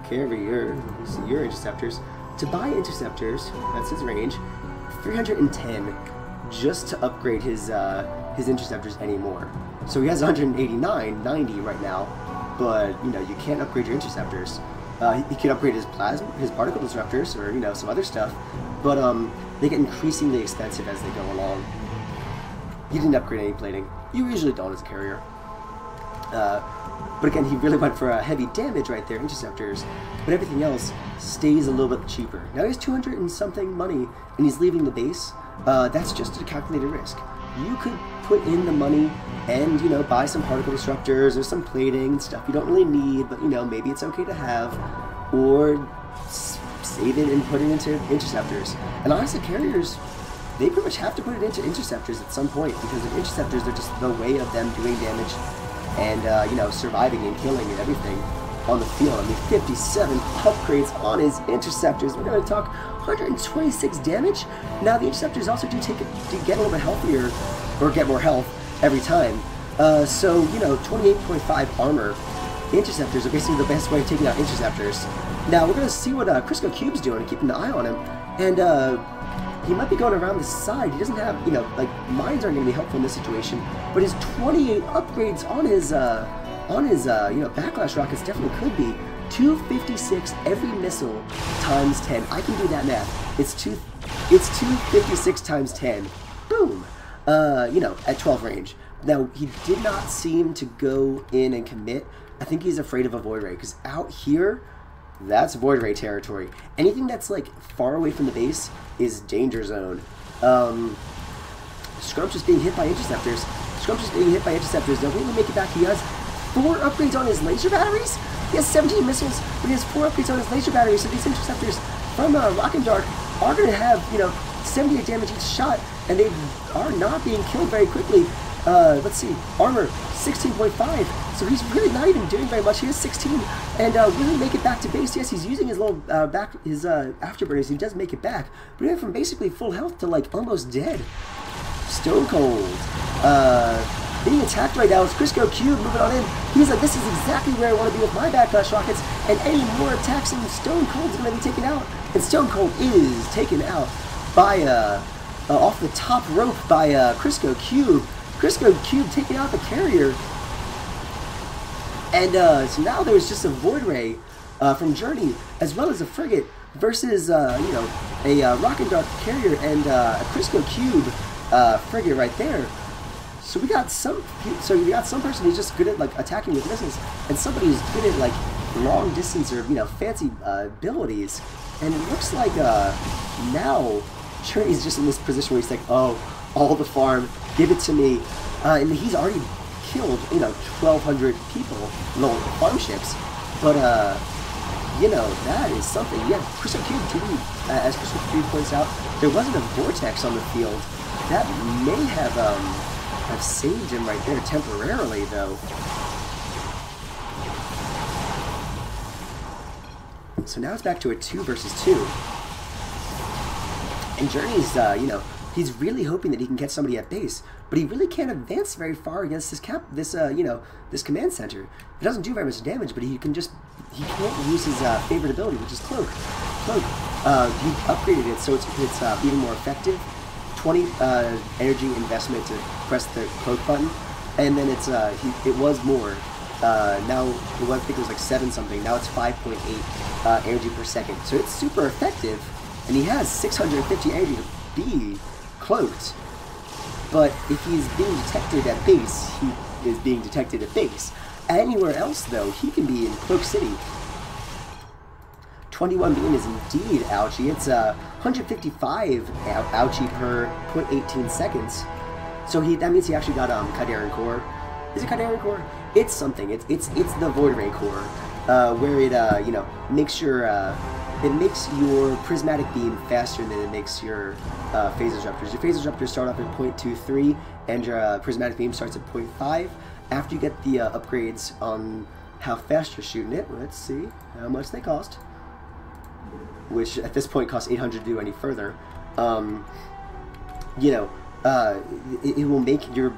Carrier, see your interceptors. To buy interceptors, that's his range, 310, just to upgrade his interceptors anymore. So he has 189, 90 right now, but you know, you can't upgrade your interceptors. He can upgrade his plasma, his particle disruptors, or you know, some other stuff, but they get increasingly expensive as they go along. He didn't upgrade any plating. You usually don't as a carrier. But again, he really went for a heavy damage right there, interceptors, but everything else stays a little bit cheaper. Now he has 200 and something money, and he's leaving the base. That's just a calculated risk. You could put in the money and, you know, buy some particle disruptors or some plating and stuff you don't really need, but, you know, maybe it's okay to have, or save it and put it into interceptors. And honestly, carriers, they pretty much have to put it into interceptors at some point, because the interceptors are just the way of them doing damage and, you know, surviving and killing and everything on the field. I mean, 57 upgrades on his interceptors. We're going to talk 126 damage. Now, the interceptors also do get a little bit healthier, or get more health every time. So, you know, 28.5 armor. Interceptors are basically the best way of taking out interceptors. Now, we're going to see what Crisco Cube's doing, keeping an eye on him. And, he might be going around the side. He doesn't have, you know, like, mines aren't going to be helpful in this situation. But his 28 upgrades on his you know, backlash rockets definitely could be 256 every missile times 10. I can do that math. It's 256 times 10. Boom. You know, at 12 range. Now, he did not seem to go in and commit. I think he's afraid of a Void Ray, because out here, that's Void Ray territory. Anything that's, like, far away from the base is danger zone. Scrumptious being hit by interceptors. Scrumptious being hit by interceptors. Now, when we make it back, he has 4 upgrades on his laser batteries. He has 17 missiles, but he has 4 upgrades on his laser batteries. So these interceptors from Rock and Dark are going to have, you know, 78 damage each shot, and they are not being killed very quickly. Let's see, armor 16.5, so he's really not even doing very much. He has 16, and will he make it back to base? Yes, he's using his little his afterburners. He does make it back, but he went from basically full health to like almost dead. Stone Cold, being attacked right now is Crisco Cube moving on in. He's like, this is exactly where I want to be with my backlash rockets, and any more attacks and Stone Cold's going to be taken out, and Stone Cold is taken out by off the top rope by Crisco Cube. Crisco Cube taking out the carrier. And so now there's just a Void Ray from Journey, as well as a frigate, versus, you know, a Rock and Dark carrier and a Crisco Cube frigate right there. So we got some person who's just good at like attacking with missiles, and somebody who's good at like long distance or, you know, fancy abilities. And it looks like now Journey's just in this position where he's like, oh, all the farm, give it to me. And he's already killed, you know, 1,200 people, little farm ships. But, you know, that is something. Yeah, Crisco Cube, too, as Crisco Cube points out, there wasn't a vortex on the field. That may have saved him right there temporarily, though. So now it's back to a 2 versus 2. And Journey's, you know, he's really hoping that he can catch somebody at base, but he really can't advance very far against this you know, this command center. It doesn't do very much damage, but he can't use his favorite ability, which is Cloak. He upgraded it so it's even more effective. 20 energy investment to press the Cloak button, and then it's it was more. Now I think it was like 7 something. Now it's 5.8 energy per second. So it's super effective, and he has 650 energy to be cloaked. But if he's being detected at base, he is being detected at base. Anywhere else, though, he can be in Cloak City. 21 beam is indeed ouchie. It's 155 ouchie per 0.18 seconds. So that means he actually got Cadarian Core. Is it Cadarian Core? It's something. It's the Void Ray Core, where it you know, makes your it makes your prismatic beam faster than it makes your phase disruptors. Your phase disruptors start off at 0.23, and your prismatic beam starts at 0.5. After you get the upgrades on how fast you're shooting it, let's see how much they cost, which at this point costs 800 to do any further. You know, it will make your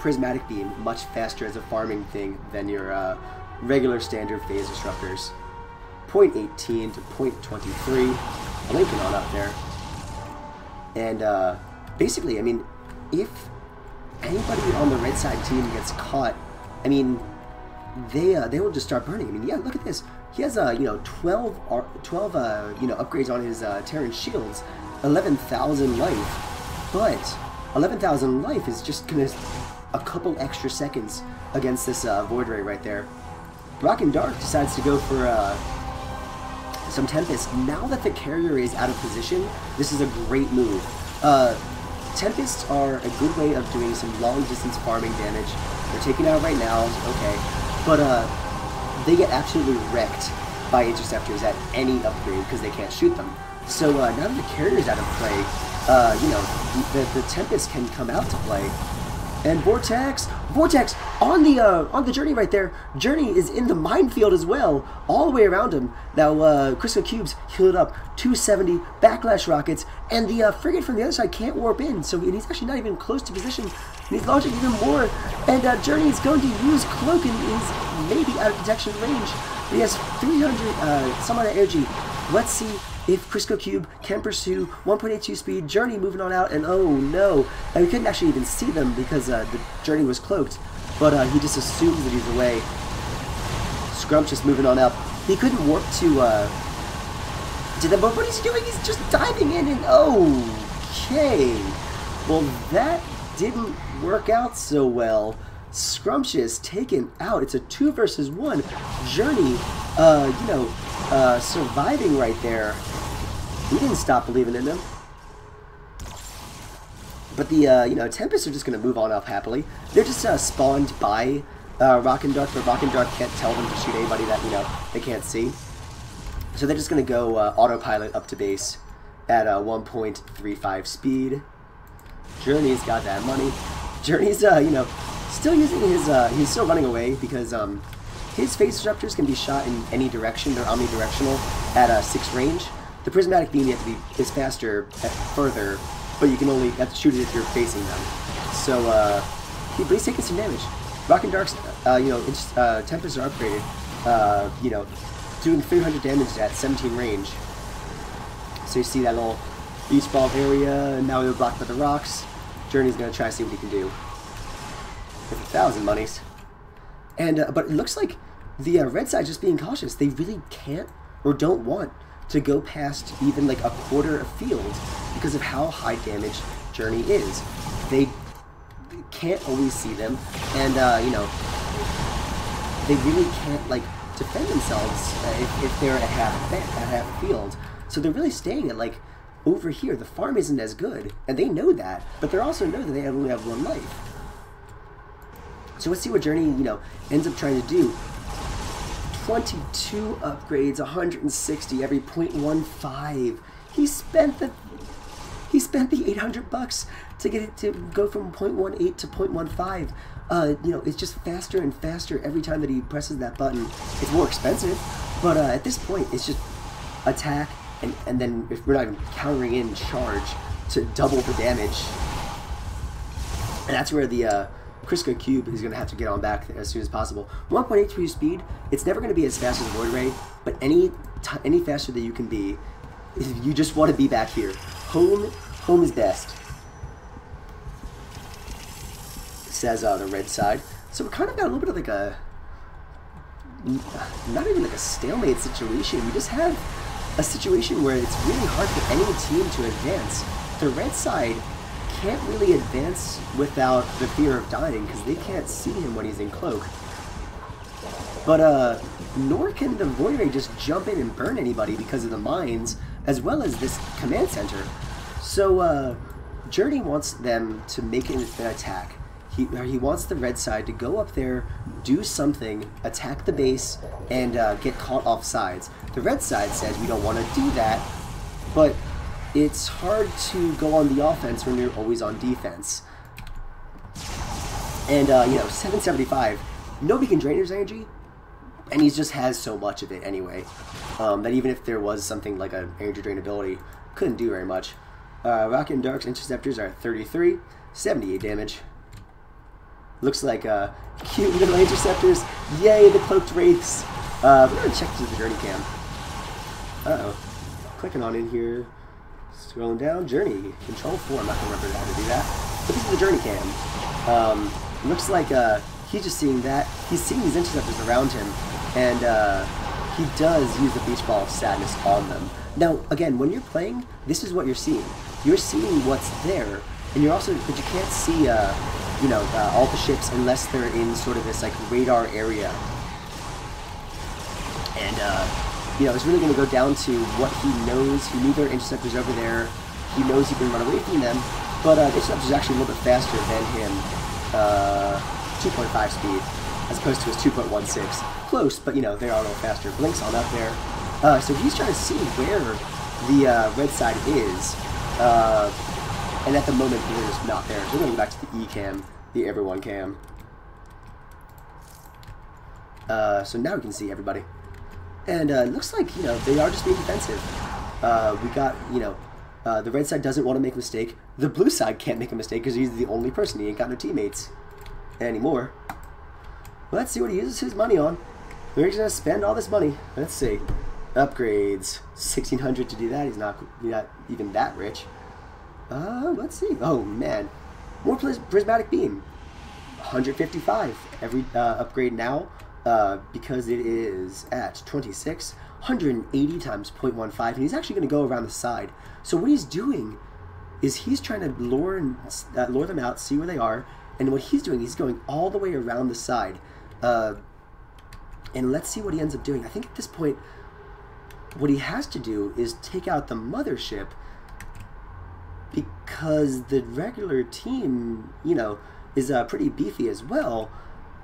prismatic beam much faster as a farming thing than your regular standard phase disruptors. 0.18 to 0.23, blinking on up there. And basically, I mean, if anybody on the red side team gets caught, I mean, they will just start burning. I mean, yeah, look at this. He has 12 upgrades on his Terran shields, 11,000 life, but 11,000 life is just gonna a couple extra seconds against this Void Ray right there. Rock and Dark decides to go for some Tempest. Now that the carrier is out of position, this is a great move. Tempests are a good way of doing some long-distance farming damage. They're taken out right now, okay, but they get absolutely wrecked by interceptors at any upgrade because they can't shoot them. So now that the carrier's out of play, the Tempest can come out to play. And Vortex on the Journey right there. Journey is in the minefield as well, all the way around him. Now Crisco Cubes healed up 270 backlash rockets, and the frigate from the other side can't warp in, so he's actually not even close to position. And he's launching even more, and Journey is going to use Cloak and is maybe out of detection range. But he has 300 some amount of energy. Let's see if Crisco Cube can pursue 1.82 speed. Journey moving on out, and oh no, we couldn't actually even see them because the Journey was cloaked, but he just assumes that he's away. Scrumptious moving on up. He couldn't warp to them, but what he's doing is just diving in, and okay, well that didn't work out so well. Scrumptious taken out. It's a 2 versus 1. Journey, surviving right there. We didn't stop believing in them. But the, Tempests are just going to move on up happily. They're just spawned by Rock and Dark, but Rock and Dark can't tell them to shoot anybody that, they can't see. So they're just going to go autopilot up to base at 1.35 speed. Journey's got that money. Journey's, still using his, he's still running away because his phase disruptors can be shot in any direction. They're omnidirectional at 6 range. The prismatic beam you have to be is faster at further, but you can only have to shoot it if you're facing them. So but he's taking some damage. Rock and Dark's Tempests are upgraded. Doing 300 damage at 17 range. So you see that little beach ball area, and now we're blocked by the rocks. Journey's gonna try to see what he can do. With 1,000 monies. And but it looks like the red side's just being cautious. They really can't or don't want to go past even like a quarter of field because of how high damage Journey is. They can't always see them, and they really can't like defend themselves if they're at half field. So they're really staying at like over here. The farm isn't as good, and they know that, but they also know that they only have 1 life. So let's see what Journey, ends up trying to do. 22 upgrades, 160 every 0.15. He spent the 800 bucks to get it to go from 0.18 to 0.15. It's just faster and faster every time that he presses that button. It's more expensive, but at this point, it's just attack, and then if we're not even countering in charge to double the damage. And that's where the Crisco Cube is going to have to get on back as soon as possible. 1.82 speed, it's never going to be as fast as Void Ray, but any faster that you can be, you just want to be back here. Home is best, says the red side. So we kind of got a little bit of like a, not even like a stalemate situation. We just have a situation where it's really hard for any team to advance. The red side can't really advance without the fear of dying because they can't see him when he's in cloak. But nor can the Void Ray just jump in and burn anybody because of the mines, as well as this command center. So Journey wants them to make an attack. he wants the red side to go up there, do something, attack the base, and get caught off sides. The red side says we don't want to do that, but it's hard to go on the offense when you're always on defense. And, you know, 775, nobody can drain his energy, and he just has so much of it anyway, that even if there was something like an energy drain ability, couldn't do very much. Rocket and Dark's interceptors are at 33, 78 damage. Looks like cute little interceptors. Yay, the cloaked wraiths. We're going to check the journey cam. Uh-oh. Clicking on in here. Scrolling down. Journey. Control 4. I'm not going to remember how to do that. But this is the journey cam. Looks like he's just seeing that. He's seeing these interceptors around him. And he does use the beach ball of sadness on them. Now, again, when you're playing, this is what you're seeing. You're seeing what's there. And you're also, but you can't see, you know, all the ships unless they're in sort of this like radar area. And you know, it's really going to go down to what he knows. He knew there were interceptors over there. He knows he can run away from them. But the interceptor's actually a little bit faster than him. 2.5 speed, as opposed to his 2.16. Close, but you know, they are a little faster. Blink's on up there. So he's trying to see where the red side is. And at the moment, they're just not there. So we're going to go back to the E cam, the everyone cam. So now we can see everybody. And it looks like, you know, they are just being defensive. We got, you know, the red side doesn't want to make a mistake. The blue side can't make a mistake because he's the only person. He ain't got no teammates anymore. Let's see what he uses his money on. We're going to spend all this money. Let's see. Upgrades. 1,600 to do that. He's not even that rich. Let's see. Oh, man. More prismatic beam. 155. Every upgrade now, because it is at 26. 180 times 0.15. And he's actually going to go around the side. So what he's doing is he's trying to lure them out, see where they are. And what he's doing, he's going all the way around the side. And let's see what he ends up doing. I think at this point, what he has to do is take out the mothership, because the regular team, you know, is pretty beefy as well,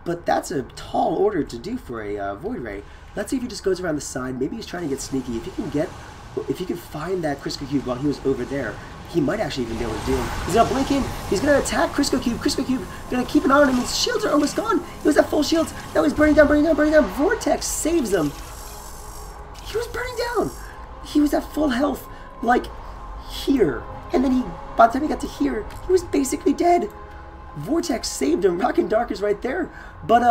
but that's a tall order to do for a Void Ray. Let's see if he just goes around the side. Maybe he's trying to get sneaky. If he can find that Crisco Cube while he was over there, he might actually even be able to do him. He's gonna blink in. He's gonna attack Crisco Cube. Crisco Cube gonna keep an eye on him. His shields are almost gone. He was at full shields. Now he's burning down, burning down, burning down. Vortex saves him. He was burning down. He was at full health, like here. And then by the time he got to here, he was basically dead. Vortex saved him. Rock and Dark is right there. But,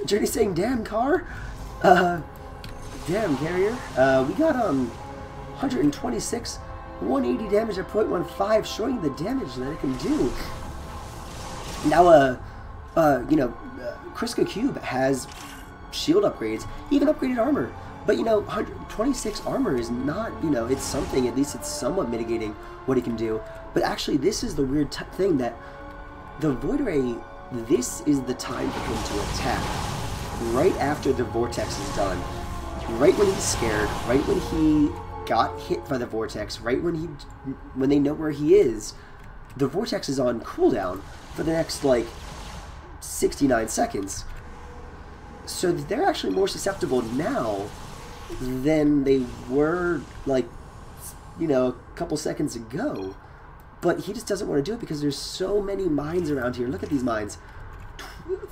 Journey's saying, damn, car. Damn, carrier. We got, 126, 180 damage at 0.15, showing the damage that it can do. Now, you know, Crisco Cube has shield upgrades, even upgraded armor. But, you know, 126 armor is not, you know, it's something, at least it's somewhat mitigating what he can do. But actually, this is the weird thing that the Void Ray, this is the time for him to attack. Right after the Vortex is done. Right when he's scared, right when he got hit by the Vortex, right when they know where he is, the Vortex is on cooldown for the next, like, 69 seconds. So they're actually more susceptible now than they were, like, you know, a couple seconds ago. But he just doesn't want to do it because there's so many mines around here. Look at these mines.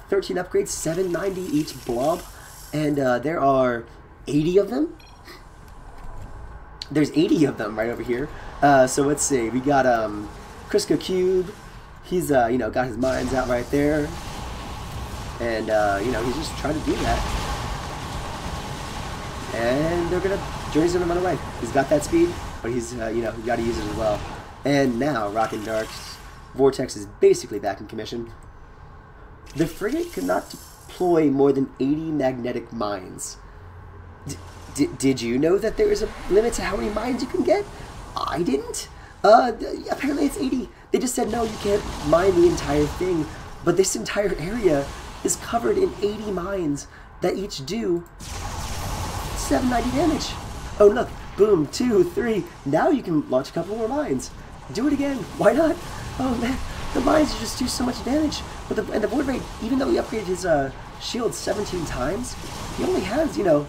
13 upgrades, 790 each blob. And there are 80 of them. There's 80 of them right over here. So let's see. We got Crisco Cube. He's, you know, got his mines out right there. And, you know, he's just trying to do that. And Journey's gonna run away. He's got that speed, but he's, you know, he's got to use it as well. And now, Rock and Dark's Vortex is basically back in commission. The frigate could not deploy more than 80 magnetic mines. Did you know that there is a limit to how many mines you can get? I didn't. Apparently it's 80. They just said, no, you can't mine the entire thing. But this entire area is covered in 80 mines that each do 790 damage. Oh, look. Boom, 2, 3. Now you can launch a couple more mines. Do it again. Why not? Oh, man. The mines just do so much damage. But the Void Ray, even though he upgraded his shield 17 times, he only has, you know,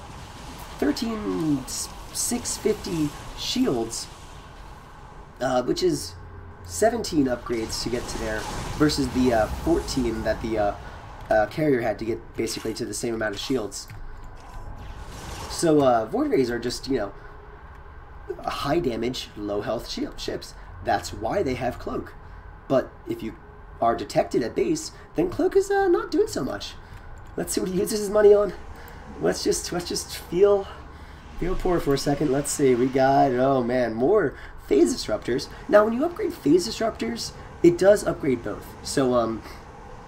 13,650 shields, which is 17 upgrades to get to there versus the 14 that the carrier had to get basically to the same amount of shields. So Void Rays are just, you know, high damage, low health ships. That's why they have Cloak. But if you are detected at base, then Cloak is not doing so much. Let's see what he uses his money on. Let's just feel poor for a second. Let's see. We got, oh man, more phase disruptors. Now, when you upgrade phase disruptors, it does upgrade both. So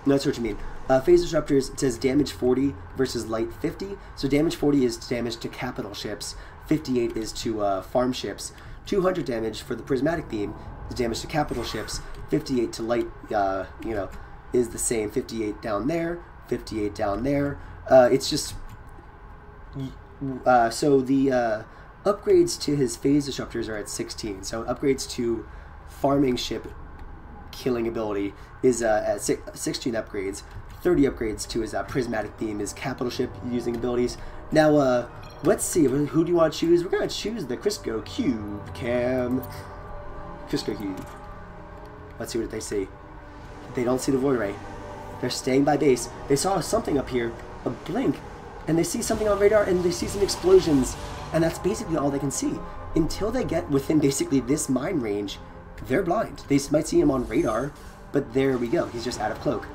that's what you mean. Phase disruptors, it says damage 40 versus light 50. So damage 40 is damage to capital ships. 58 is to farm ships. 200 damage for the prismatic beam is damage to capital ships. 58 to light, you know, is the same. 58 down there. 58 down there. It's just so the upgrades to his phase disruptors are at 16. So upgrades to farming ship killing ability is at 16 upgrades. 30 upgrades to his prismatic beam, his capital ship using abilities. Now, let's see, who do you want to choose? We're going to choose the Crisco Cube, Cam. Crisco Cube. Let's see what they see. They don't see the Void Ray. They're staying by base. They saw something up here, a blink, and they see something on radar, and they see some explosions, and that's basically all they can see. Until they get within basically this mine range, they're blind. They might see him on radar, but there we go. He's just out of cloak.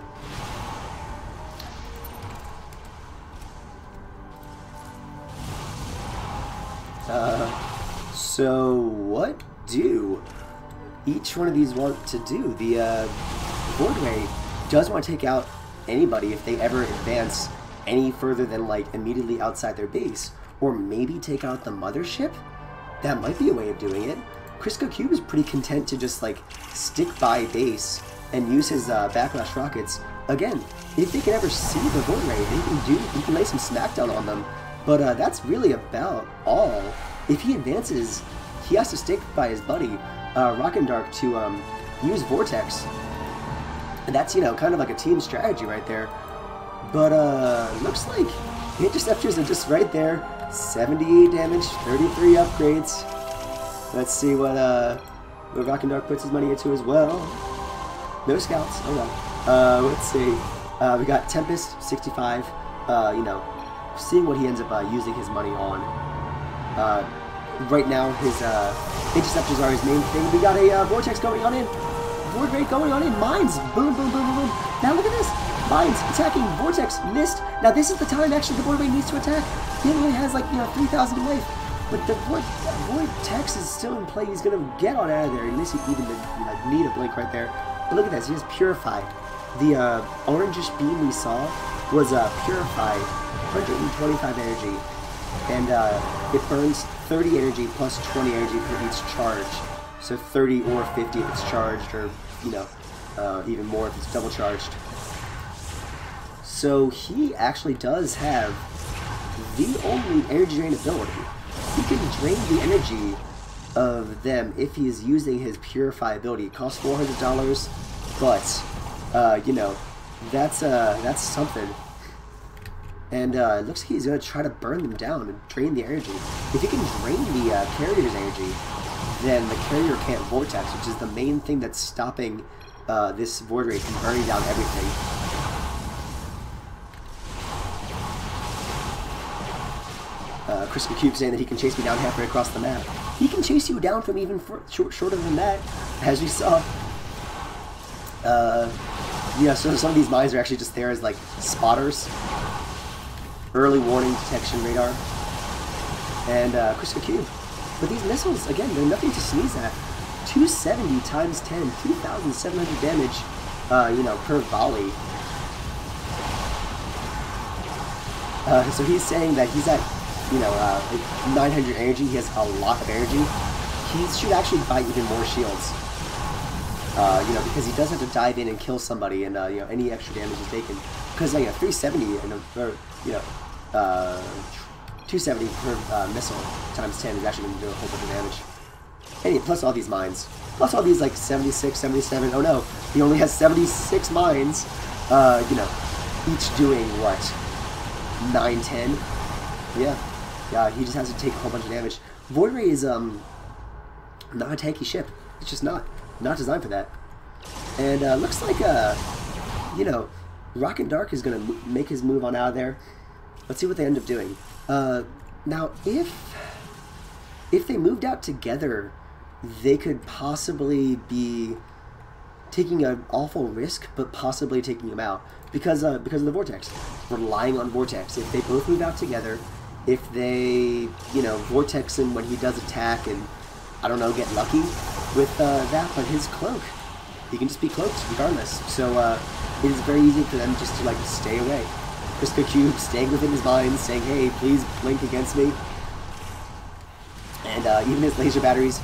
So what do each one of these want to do? The Void Ray does want to take out anybody if they ever advance any further than like immediately outside their base, or maybe take out the mothership. That might be a way of doing it. Crisco Cube is pretty content to just like stick by base and use his backlash rockets. Again, if they can ever see the Void Ray, he can lay some smackdown on them. But that's really about all. If he advances, he has to stick by his buddy, Rock and Dark, to use Vortex. And that's, you know, kind of like a team strategy right there. But looks like the interceptors are just right there. 78 damage, 33 upgrades. Let's see what Rock and Dark puts his money into as well. No scouts. Oh no. Let's see. We got Tempest, 65. You know, seeing what he ends up using his money on. Right now, his interceptors are his main thing. We got a Vortex going on in. Void Ray going on in. Mines. Boom, boom, boom, boom, boom. Now look at this. Mines attacking. Vortex missed. Now this is the time actually the Void Ray needs to attack. He only has like, you know, 3,000 life. But the Vortex is still in play. He's going to get on out of there. At least he even like, need a blink right there. But look at this. He has Purify. The orangish beam we saw was Purify. 125 energy. And it burns 30 energy plus 20 energy for each charge. So 30 or 50 if it's charged, or, you know, even more if it's double charged. So he actually does have the only energy drain ability. He can drain the energy of them if he is using his Purify ability. It costs $400, but, you know, that's something. And it looks like he's going to try to burn them down and drain the energy. If he can drain the carrier's energy, then the carrier can't Vortex, which is the main thing that's stopping this Void Ray from burning down everything. Crisco Cube saying that he can chase me down halfway across the map. He can chase you down from even shorter than that, as we saw. Yeah, so some of these mines are actually just there as like spotters. Early warning detection radar. And Crisco Cube. But these missiles, again, they're nothing to sneeze at. 270 times 10, 2,700 damage, you know, per volley. So he's saying that he's at, you know, like 900 energy. He has a lot of energy. He should actually buy even more shields. You know, because he does have to dive in and kill somebody, and you know, any extra damage is taken. Because you know, 370 and you know, 270 per missile times 10 is actually going to do a whole bunch of damage. And plus all these mines. Plus all these like 76, 77. Oh no, he only has 76 mines. You know, each doing what? 9, 10? Yeah. Yeah, he just has to take a whole bunch of damage. Void Ray is not a tanky ship. It's just not designed for that. And looks like you know, Rock and Dark is gonna make his move on out of there. Let's see what they end up doing. Now, if they moved out together, they could possibly be taking an awful risk, but possibly taking him out because of the Vortex. Relying on Vortex. If they both move out together, if they, you know, Vortex him when he does attack and, I don't know, get lucky with that, but his cloak, he can just be cloaked regardless. So it is very easy for them just to like stay away. Crisco Cube staying within his mind, saying, hey, please blink against me. And even his laser batteries,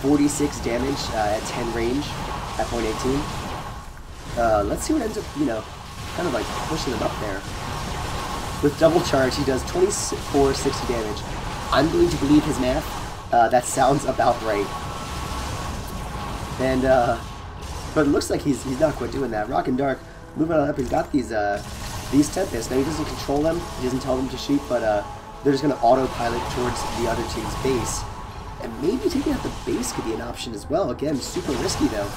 46 damage at 10 range at point 18. Let's see what ends up, you know, kind of like pushing him up there. With double charge, he does 24, 60 damage. I'm going to believe his math. That sounds about right. And, but it looks like he's not quite doing that. Rock and Dark, moving on up, he's got these Tempests. Now, he doesn't control them, he doesn't tell them to shoot, but they're just going to autopilot towards the other team's base. And maybe taking out the base could be an option as well. Again, super risky, though.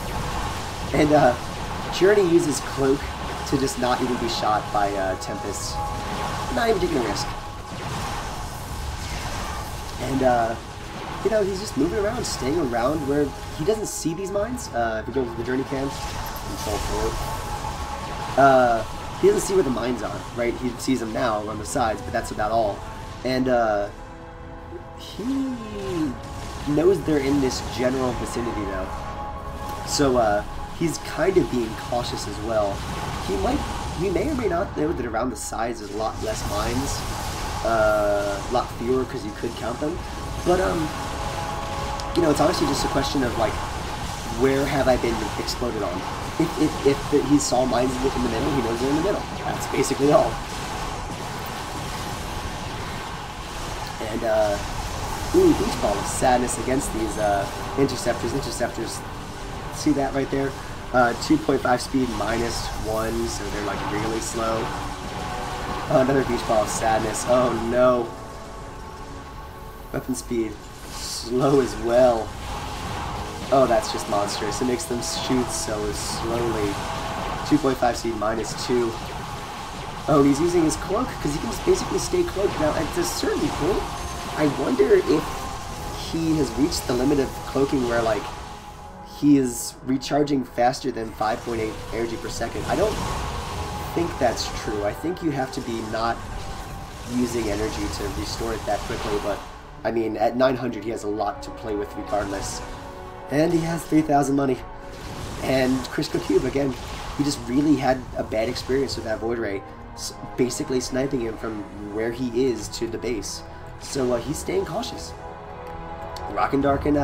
And Journey uses Cloak to just not even be shot by Tempests. Not even taking a risk. And, you know, he's just moving around, staying around where he doesn't see these mines. If we go to the Journey cam, control forward. He doesn't see where the mines are, right? He sees them now on the sides, but that's about all. And he knows they're in this general vicinity, though. So he's kind of being cautious as well. He may or may not know that around the sides there's a lot less mines, a lot fewer because you could count them. But you know, it's honestly just a question of like, where have I been exploded on? If he saw mines in the middle, he knows they're in the middle. That's basically all. And ooh, Beach Ball of Sadness against these Interceptors. Interceptors, see that right there? 2.5 speed, -1, so they're like really slow. Oh, another Beach Ball of Sadness. Oh no. Weapon speed, slow as well. Oh, that's just monstrous. It makes them shoot so slowly. 2.5 speed, -2. Oh, he's using his cloak because he can just basically stay cloaked. Now, at a certain point, I wonder if he has reached the limit of cloaking where, like, he is recharging faster than 5.8 energy per second. I don't think that's true. I think you have to be not using energy to restore it that quickly, but, I mean, at 900, he has a lot to play with regardless. And he has 3,000 money. And Crisco Cube, again, he just really had a bad experience with that Void Ray, basically sniping him from where he is to the base. So he's staying cautious. Rock and Dark and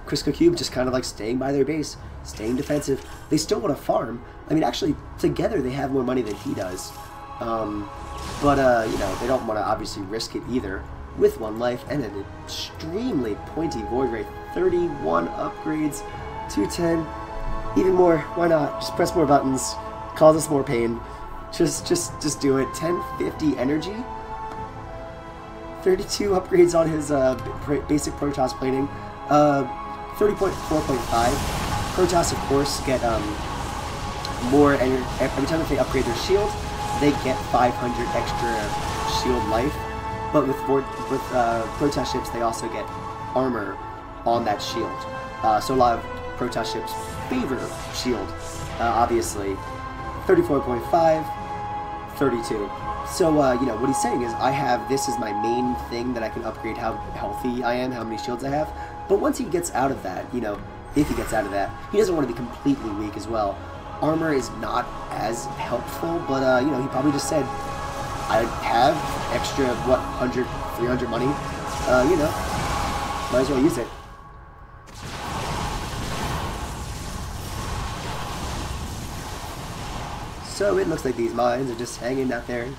Crisco Cube just kind of like staying by their base, staying defensive. They still want to farm. I mean, actually, together they have more money than he does. But, you know, they don't want to obviously risk it either. With 1 life and an extremely pointy Void Ray. 31 upgrades, 210, even more. Why not? Just press more buttons, cause us more pain. Just do it. 1050 energy, 32 upgrades on his basic Protoss plating, 30.4.5. Protoss, of course, get more energy every time that they upgrade their shield. They get 500 extra shield life. But with Protoss ships, they also get armor on that shield. So a lot of Protoss ships favor shield, obviously. 34.5, 32. So, you know, what he's saying is, this is my main thing that I can upgrade how healthy I am, how many shields I have. But once he gets out of that, you know, if he gets out of that, he doesn't want to be completely weak as well. Armor is not as helpful, but, you know, he probably just said, I have extra, what, 100, 300 money, you know, might as well use it. So it looks like these mines are just hanging out there.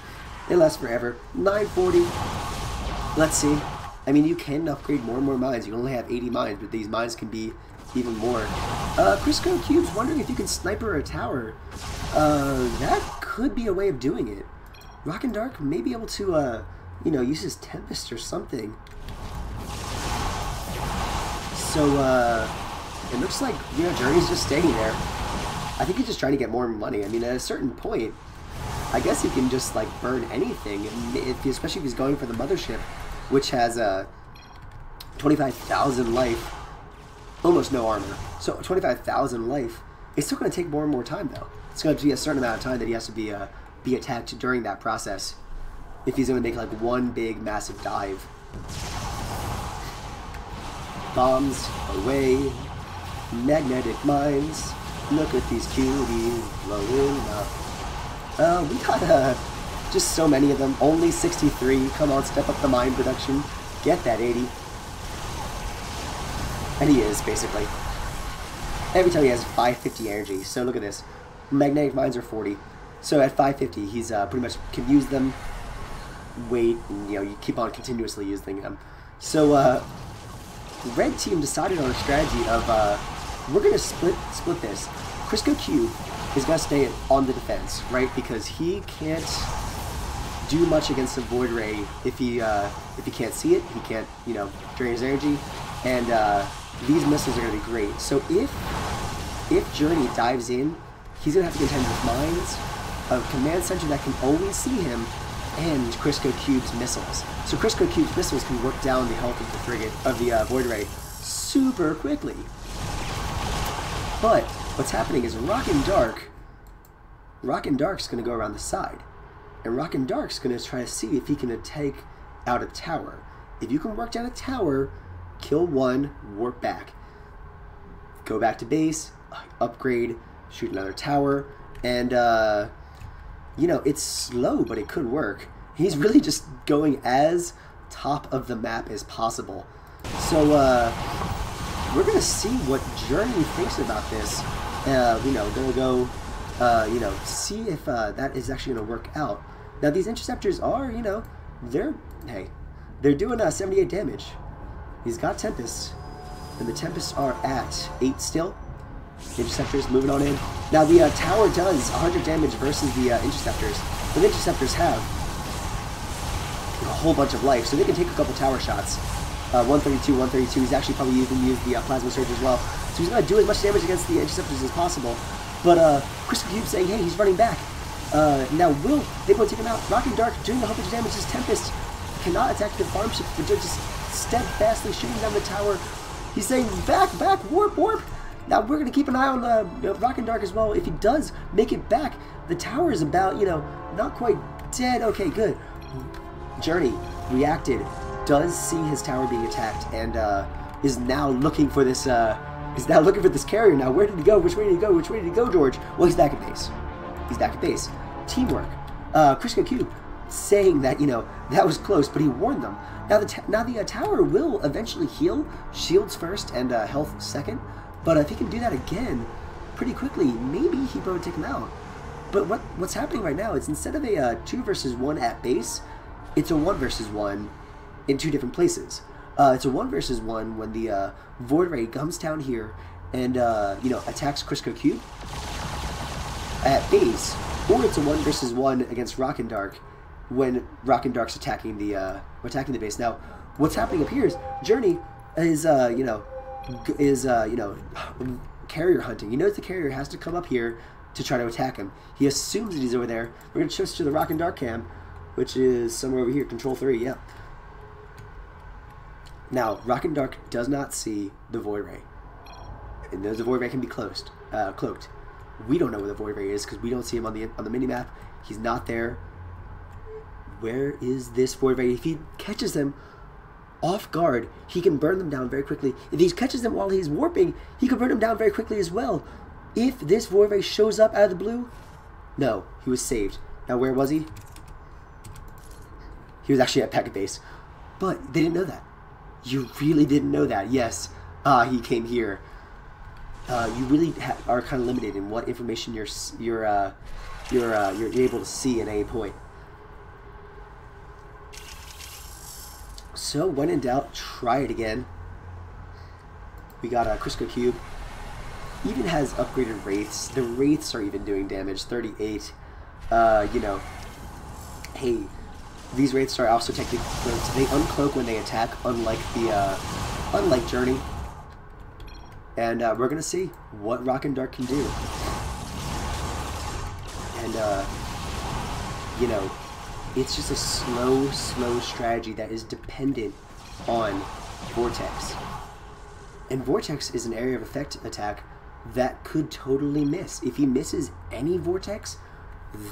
They last forever. 940. Let's see. I mean, you can upgrade more and more mines. You only have 80 mines, but these mines can be even more. Crisco Cube's wondering if you can sniper a tower. That could be a way of doing it. Rock and Dark may be able to, you know, use his Tempest or something. So, it looks like, you know, Journey's just staying there. I think he's just trying to get more money. I mean, at a certain point, I guess he can just, like, burn anything, especially if he's going for the Mothership, which has 25,000 life, almost no armor. So 25,000 life. It's still going to take more and more time, though. It's going to be a certain amount of time that he has to be attacked during that process if he's going to make like one big massive dive. Bombs away, magnetic mines. Look at these cuties blowing up. We got just so many of them. Only 63. Come on, step up the mine production. Get that 80. And he is, basically. Every time he has 550 energy. So look at this. Magnetic mines are 40. So at 550, he's pretty much can use them, wait, and, you know, you keep on continuously using them. So the red team decided on a strategy of we're going to split this. Crisco Cube is going to stay on the defense, right? Because he can't do much against a Void Ray if he can't see it. He can't, you know, drain his energy, and these missiles are going to be great. So if Journey dives in, he's going to have to contend with mines, a command center that can always see him, and Crisco Cube's missiles. So Crisco Cube's missiles can work down the health of the frigate, of the Void Ray, super quickly. But what's happening is Rock and Dark's going to go around the side, and Rock and Dark's going to try to see if he can take out a tower. If you can work down a tower, kill one, warp back, go back to base, upgrade, shoot another tower, and you know, it's slow, but it could work. He's really just going as top of the map as possible. So we're gonna see what Journey thinks about this. You know, gonna go, you know, see if that is actually gonna work out. Now these interceptors are, you know, they're doing 78 damage. He's got Tempests, and the Tempests are at 8 still. Interceptors moving on in. Now the tower does 100 damage versus the interceptors, but the interceptors have a whole bunch of life, so they can take a couple tower shots. 132, 132. He's actually probably even used the plasma surge as well, so he's gonna do as much damage against the interceptors as possible. But Crisco Cube saying, hey, he's running back. Now will they will take him out? Rock and Dark doing a whole bunch of damage. His Tempest cannot attack the farm ship, but they're just steadfastly shooting down the tower. He's saying, back, warp, warp. Now we're going to keep an eye on Rock and Dark as well. If he does make it back, the tower is about, you know, not quite dead. Okay, good. Journey reacted, does see his tower being attacked, and is now looking for this. Carrier. Now where did he go? Which way did he go? Which way did he go, George? Well, he's back at base. He's back at base. Teamwork. Crisco Cube saying that, you know, that was close, but he warned them. Now the tower will eventually heal. Shields first and health second. But if he can do that again pretty quickly, maybe he would take him out. But what's happening right now is instead of a 2 versus 1 at base, it's a 1 versus 1 in 2 different places. It's a 1 versus 1 when the Void Ray comes down here and you know, attacks Crisco Cube at base, or it's a 1 versus 1 against Rock and Dark when Rock and Dark's attacking the base. Now, what's happening up here is Journey is you know, carrier hunting. He knows the carrier has to come up here to try to attack him. He assumes that he's over there. We're going to switch to the Rock and Dark cam, which is somewhere over here, Control 3, yeah. Now, Rock and Dark does not see the Void Ray. And knows the Void Ray can be cloaked. We don't know where the Void Ray is because we don't see him on the mini-map. He's not there. Where is this Void Ray? If he catches them off guard, he can burn them down very quickly. If he catches them while he's warping, he can burn them down very quickly as well. If this Void Ray shows up out of the blue, no, he was saved. Now where was he? He was actually at Packet Base, but they didn't know that. You really didn't know that. Yes, he came here. You really are kind of limited in what information you're able to see at any point. So when in doubt, try it again. We got a Crisco Cube. Even has upgraded Wraiths. The Wraiths are even doing damage, 38. You know, hey, these Wraiths are also technically cloaked. They uncloak when they attack, unlike Journey. And we're gonna see what Rock and Dark can do. And you know, it's just a slow strategy that is dependent on Vortex. And Vortex is an area of effect attack that could totally miss. If he misses any Vortex,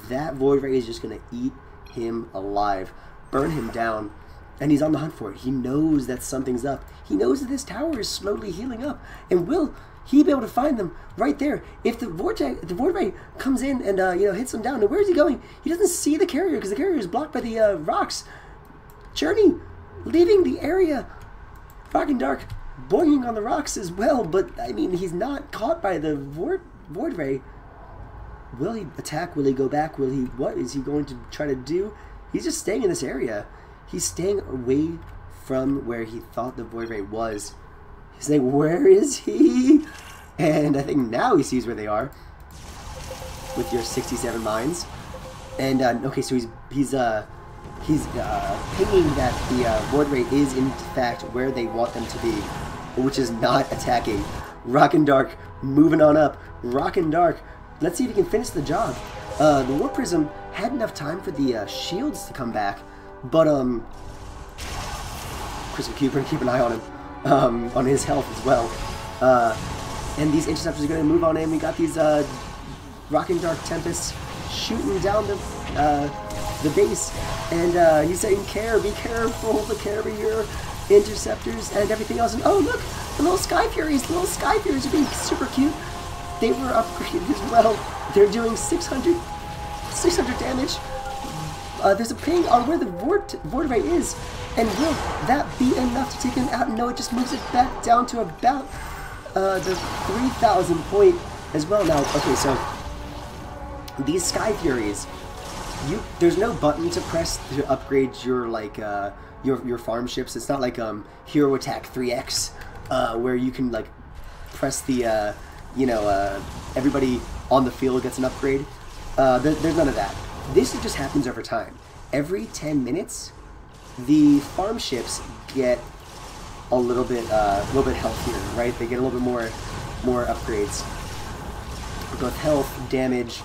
that Void Ray is just going to eat him alive, burn him down, and he's on the hunt for it. He knows that something's up. He knows that this tower is slowly healing up, and will he be able to find them right there? If the Void Ray comes in and you know, hits him down, and where is he going? He doesn't see the carrier because the carrier is blocked by the rocks. Journey leaving the area. Rock and Dark boinging on the rocks as well, but I mean, he's not caught by the Void Ray. Will he attack? Will he go back? Will he, what is he going to try to do? He's just staying in this area. He's staying away from where he thought the Void Ray was. He's like, where is he? And I think now he sees where they are with your 67 mines. And okay, so he's pinging that the Void Ray is in fact where they want them to be, which is not attacking. Rock and Dark moving on up. Rock and Dark, let's see if he can finish the job. The War Prism had enough time for the shields to come back, but Crystal Cube, we're gonna keep an eye on him, on his health as well. And these Interceptors are gonna move on in. We got these Rock and Dark Tempests shooting down the base, and he's saying, be careful to carry your Interceptors and everything else. And oh look, the little Sky Furies are being super cute. They were upgraded as well. They're doing 600 damage. There's a ping on where the Void Ray is, and will that be enough to take him out? No, it just moves it back down to about the 3,000 point as well now. Okay, so these Sky Furies, there's no button to press to upgrade your your farm ships. It's not like Hero Attack 3X where you can like press the you know, everybody on the field gets an upgrade. There's none of that. This just happens over time. Every 10 minutes, the farm ships get a little bit healthier, right? They get a little bit more upgrades. Both health, damage,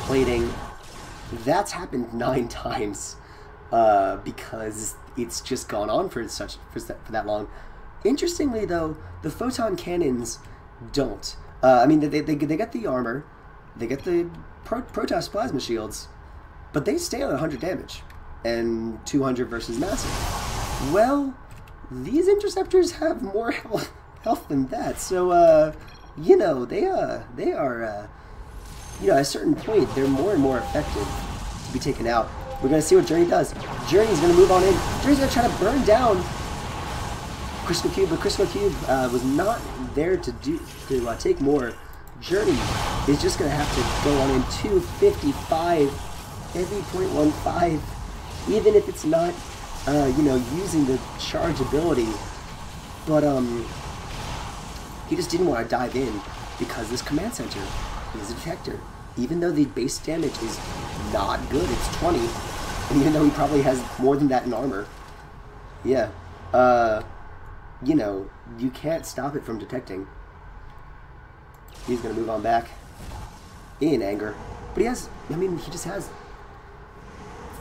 plating. That's happened 9 times because it's just gone on for that long. Interestingly, though, the photon cannons don't. I mean, they get the armor, they get the Protoss plasma shields, but they stay on 100 damage and 200 versus massive. Well, these Interceptors have more health than that, so you know, they are you know, at a certain point they're more and more effective to be taken out. We're gonna see what Journey does. Journey's gonna move on in. Journey's gonna try to burn down Crystal Cube, but Crystal Cube was not there to take more. Journey is just going to have to go on in 255 every 0.15, even if it's not, you know, using the charge ability. But he just didn't want to dive in because this command center is a detector. Even though the base damage is not good, it's 20, and even though he probably has more than that in armor, yeah. You know, you can't stop it from detecting. He's going to move on back in anger. But he has, I mean, he just has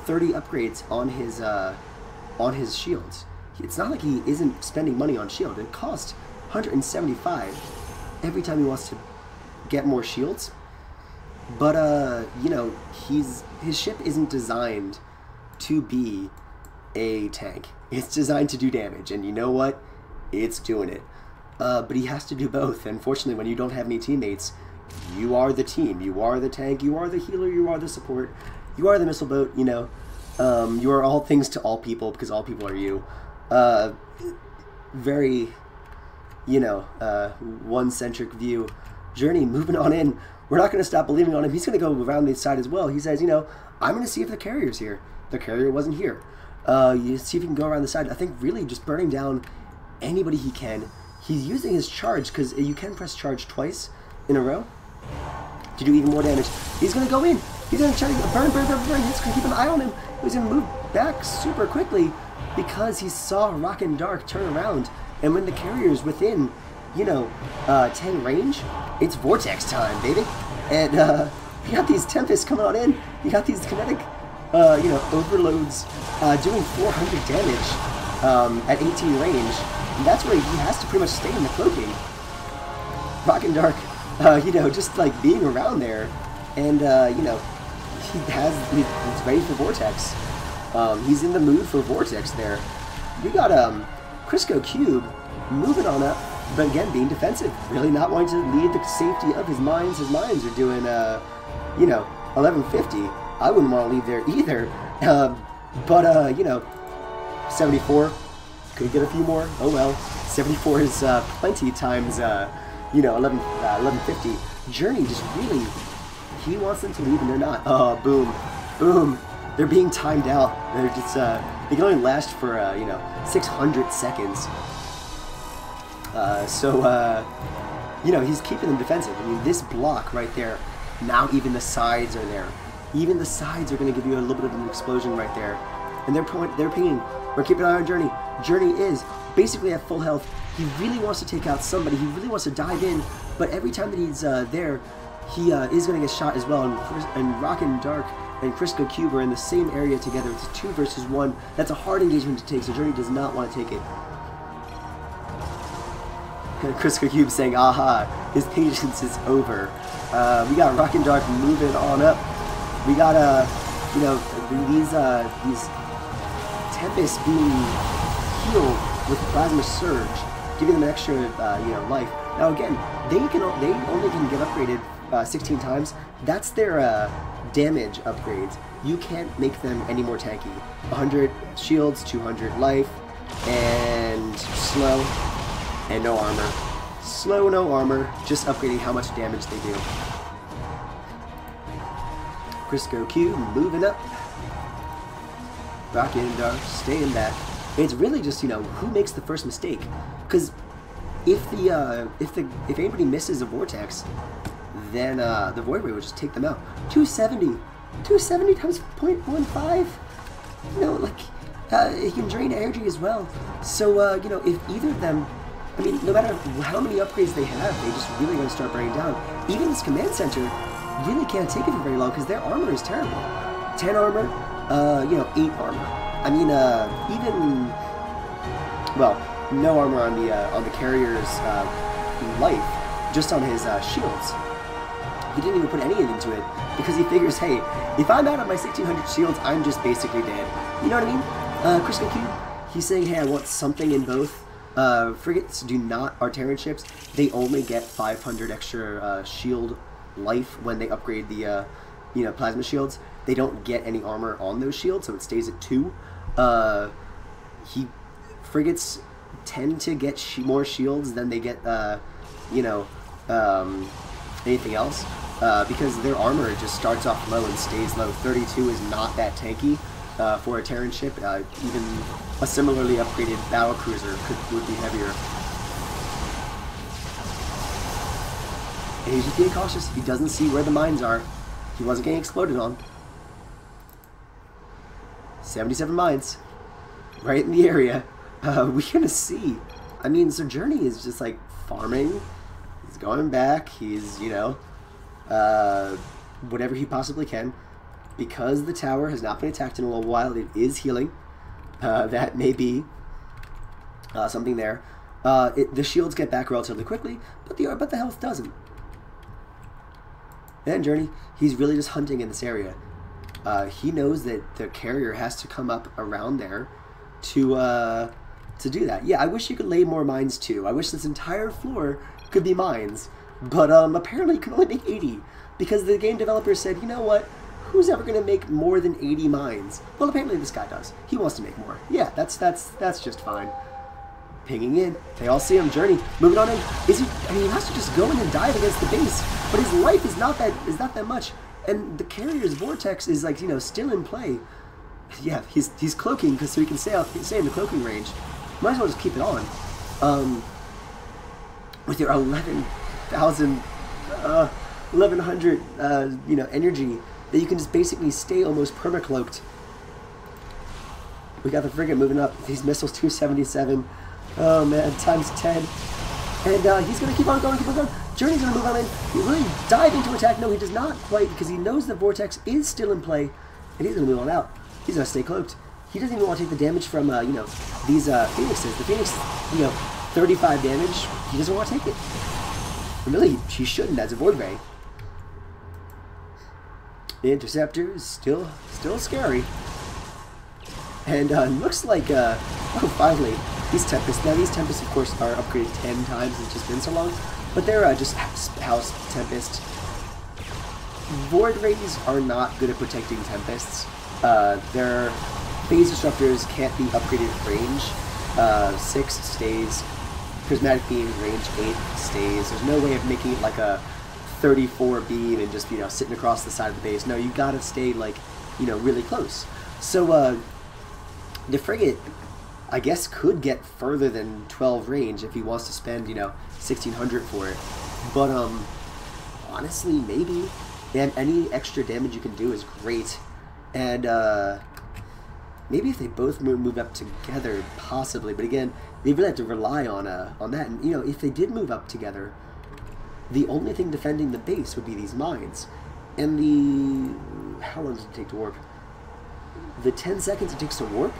30 upgrades on his shields. It's not like he isn't spending money on shield. It costs 175 every time he wants to get more shields. But, you know, his ship isn't designed to be a tank. It's designed to do damage, and you know what? It's doing it. But he has to do both. Unfortunately, when you don't have any teammates, you are the team. You are the tank. You are the healer. You are the support. You are the missile boat, you know. You are all things to all people because all people are you. Very, you know, one-centric view. Journey moving on in. We're not going to stop believing on him. He's going to go around the side as well. He says, you know, I'm going to see if the carrier's here. The carrier wasn't here. You see if he can go around the side. I think really just burning down anybody he can. He's using his charge, because you can press charge twice in a row to do even more damage. He's going to go in. He's going to try to burn. He's going to keep an eye on him. He's going to move back super quickly because he saw Rock and Dark turn around. And when the carrier's within, you know, 10 range, it's Vortex time, baby. And you got these Tempests coming on in. You got these kinetic, you know, overloads doing 400 damage at 18 range. And that's where he has to pretty much stay in the cloaking. Rock and Dark, you know, just like being around there. And, you know, he's ready for Vortex. He's in the mood for Vortex there. We got Crisco Cube moving on up, but again being defensive, really not wanting to leave the safety of his mines. His mines are doing, you know, 1150. I wouldn't want to leave there either. But you know, 74 could get a few more. Oh well, 74 is plenty times, you know, 1150. Journey just really, he wants them to leave and they're not. Oh, boom, boom. They're being timed out. They're just, they can only last for, you know, 600 seconds. You know, he's keeping them defensive. I mean, this block right there, now even the sides are there. Even the sides are going to give you a little bit of an explosion right there. And they're pinging. We're keeping an eye on Journey. Journey is basically at full health. He really wants to take out somebody. He really wants to dive in. But every time that he's there, he is going to get shot as well. And Rock and Dark and Crisco Cube are in the same area together. It's a 2 versus 1. That's a hard engagement to take, so Journey does not want to take it. And Crisco Cube saying, aha, his patience is over. We got Rock and Dark moving on up. We got, you know, these Tempests being healed with Plasma Surge, giving them an extra, you know, life. Now again, they only can get upgraded 16 times. That's their damage upgrades. You can't make them any more tanky. 100 shields, 200 life, and slow, and no armor. Slow, no armor, just upgrading how much damage they do. Crisco Cube moving up. Rock and Dark staying back. It's really just, you know, who makes the first mistake. Because if anybody misses a Vortex, then the Void Ray would just take them out. 270. 270 times 0.15. You know, like, it can drain energy as well. So, you know, if either of them, I mean, no matter how many upgrades they have, they just really going to start burning down. Even this command center really can't take it for very long because their armor is terrible. 10 armor, you know, 8 armor. I mean, even, well, no armor on the carrier's life, just on his shields. He didn't even put any into it because he figures, hey, if I'm out of my 1600 shields, I'm just basically dead. You know what I mean? Crisco Cube, he's saying, hey, I want something in both. Frigates do not, our Terran ships, they only get 500 extra shield life when they upgrade the, you know, plasma shields. They don't get any armor on those shields, so it stays at 2. Frigates tend to get more shields than they get, you know, anything else, because their armor just starts off low and stays low. 32 is not that tanky for a Terran ship. Even a similarly upgraded battlecruiser would be heavier. And he's just being cautious. He doesn't see where the mines are. He wasn't getting exploded on. 77 mines, right in the area. We're gonna see. I mean, so Journey is just like farming. He's going back. He's, you know, whatever he possibly can. Because the tower has not been attacked in a little while, it is healing. That may be something there. The shields get back relatively quickly, but the health doesn't. And Journey, he's really just hunting in this area. He knows that the carrier has to come up around there to do that. Yeah, I wish you could lay more mines too. I wish this entire floor could be mines, but apparently you can only make 80 because the game developer said, you know what? Who's ever going to make more than 80 mines? Well, apparently this guy does. He wants to make more. Yeah, that's just fine. Pinging in. They all see him. Journey moving on in. I mean, he has to just go in and dive against the base, but his life is not that much. And the carrier's vortex is, like, you know, still in play. Yeah, he's cloaking so he can stay in the cloaking range. Might as well just keep it on. With your 1100 you know, energy, that you can just basically stay almost perma-cloaked. We got the frigate moving up. These missiles 277. Oh man, times 10. And he's gonna keep on going, Journey's gonna move on in. He really dive into attack. No, he does not quite, because he knows the vortex is still in play, and he's gonna move on out. He's gonna stay cloaked. He doesn't even want to take the damage from you know, these Phoenixes. The Phoenix, you know, 35 damage. He doesn't want to take it. And really, he shouldn't as a Void Ray. The Interceptor is still scary. And looks like oh, finally, these Tempests. Now these Tempests, of course, are upgraded 10 times. It's just been so long, but they're just House Tempest. Void Rays are not good at protecting Tempests. Their phase disruptors can't be upgraded range. 6 stays. Prismatic beam range 8 stays. There's no way of making it like a 34 beam and just, you know, sitting across the side of the base. No, you gotta stay, like, you know, really close. So the frigate, I guess, could get further than 12 range if he wants to spend, you know, 1600 for it. But honestly, maybe. And any extra damage you can do is great. And maybe if they both move up together, possibly. But again, they really have to rely on that. And, you know, if they did move up together, the only thing defending the base would be these mines. And how long does it take to warp? The 10 seconds it takes to warp,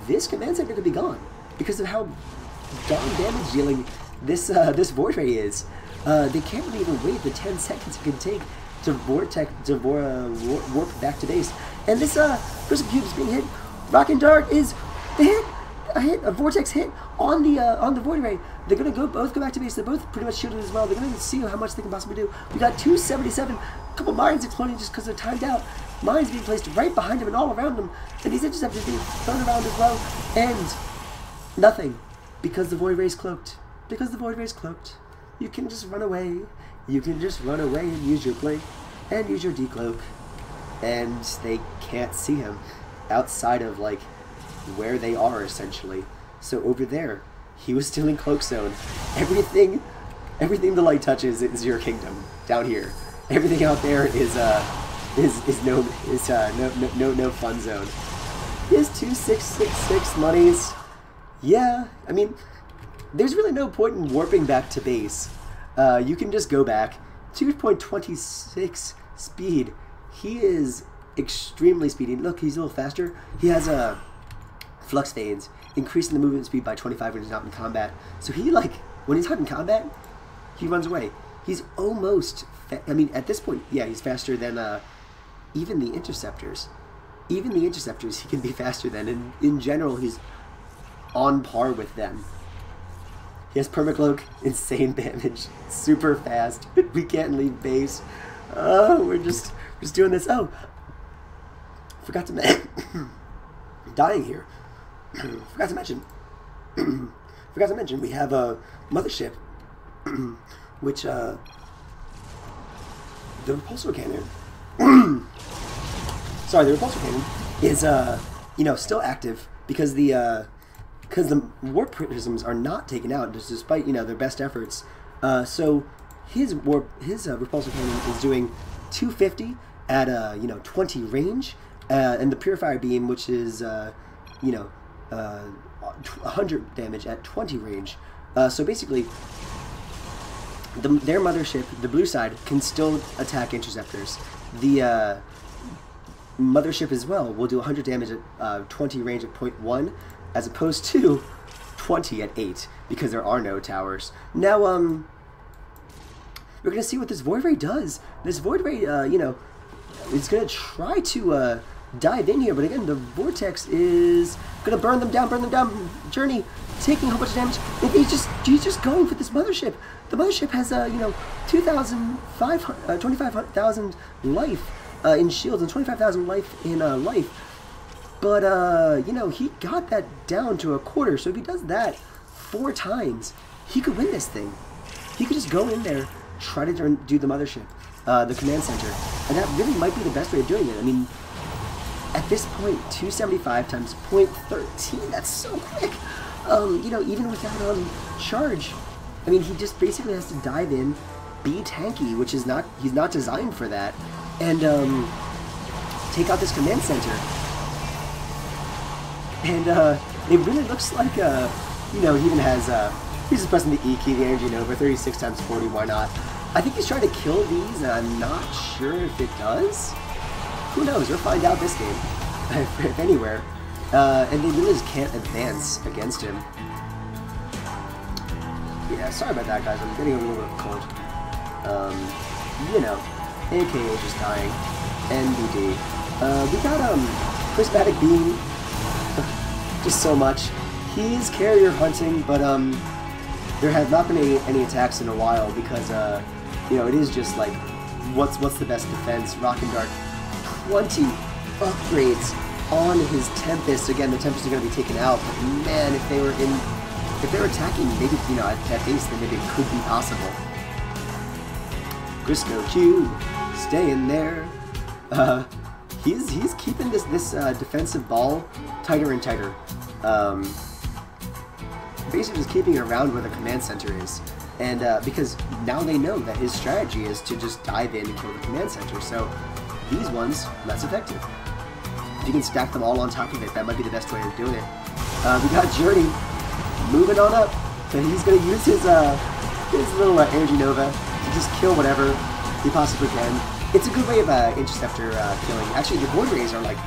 this command center could be gone because of how darn damage dealing this Void Ray is. They can't really even wait the 10 seconds it can take to warp back to base. And this Prism Cube is being hit. Rock and Dart is a vortex hit on the Void Ray. They're gonna both go back to base. They're both pretty much shielded as well. They're gonna see how much they can possibly do. We got 277. A couple mines exploding just because they're timed out. Mines being placed right behind him and all around him, and these interceptors being thrown around as well. And nothing, because the Void Ray's cloaked. Because the Void Ray's cloaked, you can just run away. You can just run away and use your blink and use your decloak, and they can't see him outside of like where they are essentially. So over there, he was still in cloak zone. Everything the light touches is your kingdom down here. Everything out there is no fun zone. His 2666 monies. Yeah, I mean, there's really no point in warping back to base. You can just go back. 2.26 speed. He is extremely speedy. Look, he's a little faster. He has a flux fades, increasing the movement speed by 25 when he's not in combat. So he, like, when he's not in combat, he runs away. He's almost, I mean, at this point, yeah, he's faster than even the Interceptors. Even the Interceptors he can be faster than, and in general, he's on par with them. He has Permacloak, insane damage, super fast. We can't leave base. Oh, we're just doing this. Oh, forgot to mention, dying here. Forgot to mention we have a mothership, which the repulsor cannon. Sorry, the repulsor cannon is you know, still active because the warp prisms are not taken out despite, you know, their best efforts. So his repulsor cannon is doing 250 at you know, 20 range, and the purifier beam, which is you know, 100 damage at 20 range. So basically, their mothership, the blue side, can still attack interceptors. The mothership as well will do 100 damage at 20 range at 0.1, as opposed to 20 at 8, because there are no towers. Now, we're going to see what this Void Ray does. This Void Ray, you know, is going to try to dive in here, but again, the Vortex is going to burn them down. Journey taking a whole bunch of damage. And he's just going for this mothership. The mothership has, you know, 25,000 life in shields and 25,000 life in life. But, you know, he got that down to a quarter. So if he does that 4 times, he could win this thing. He could just go in there, try to do the mothership, the command center. And that really might be the best way of doing it. I mean, at At this point, 275 times 0.13, that's so quick. You know, even without charge, I mean, he just basically has to dive in, be tanky, which is not, he's not designed for that, and take out this command center. And it really looks like, you know, he even has, he's just pressing the E key, the energy nova, 36 times 40, why not? I think he's trying to kill these, and I'm not sure if it does. Who knows? We'll find out this game, if anywhere. And they really just can't advance against him. Yeah, sorry about that, guys. I'm getting a little bit of a cold. You know, AKA just dying. NBD. We got, Prismatic Beam. Just so much. He's carrier hunting, but, there have not been any attacks in a while because, you know, it is just like, what's the best defense? Rock and Dark. 20 upgrades on his Tempest. Again, the Tempest are going to be taken out, but man, if they were attacking, maybe, you know, at base, then maybe it could be possible. Crisco Q, staying there. He's keeping this defensive ball tighter and tighter. Basically just keeping it around where the command center is. And because now they know that his strategy is to just dive in and kill the command center. So these ones, less effective. If you can stack them all on top of it, that might be the best way of doing it. We got Journey moving on up. And he's going to use his little energy nova to just kill whatever he possibly can. It's a good way of interceptor killing. Actually, the Void Rays are like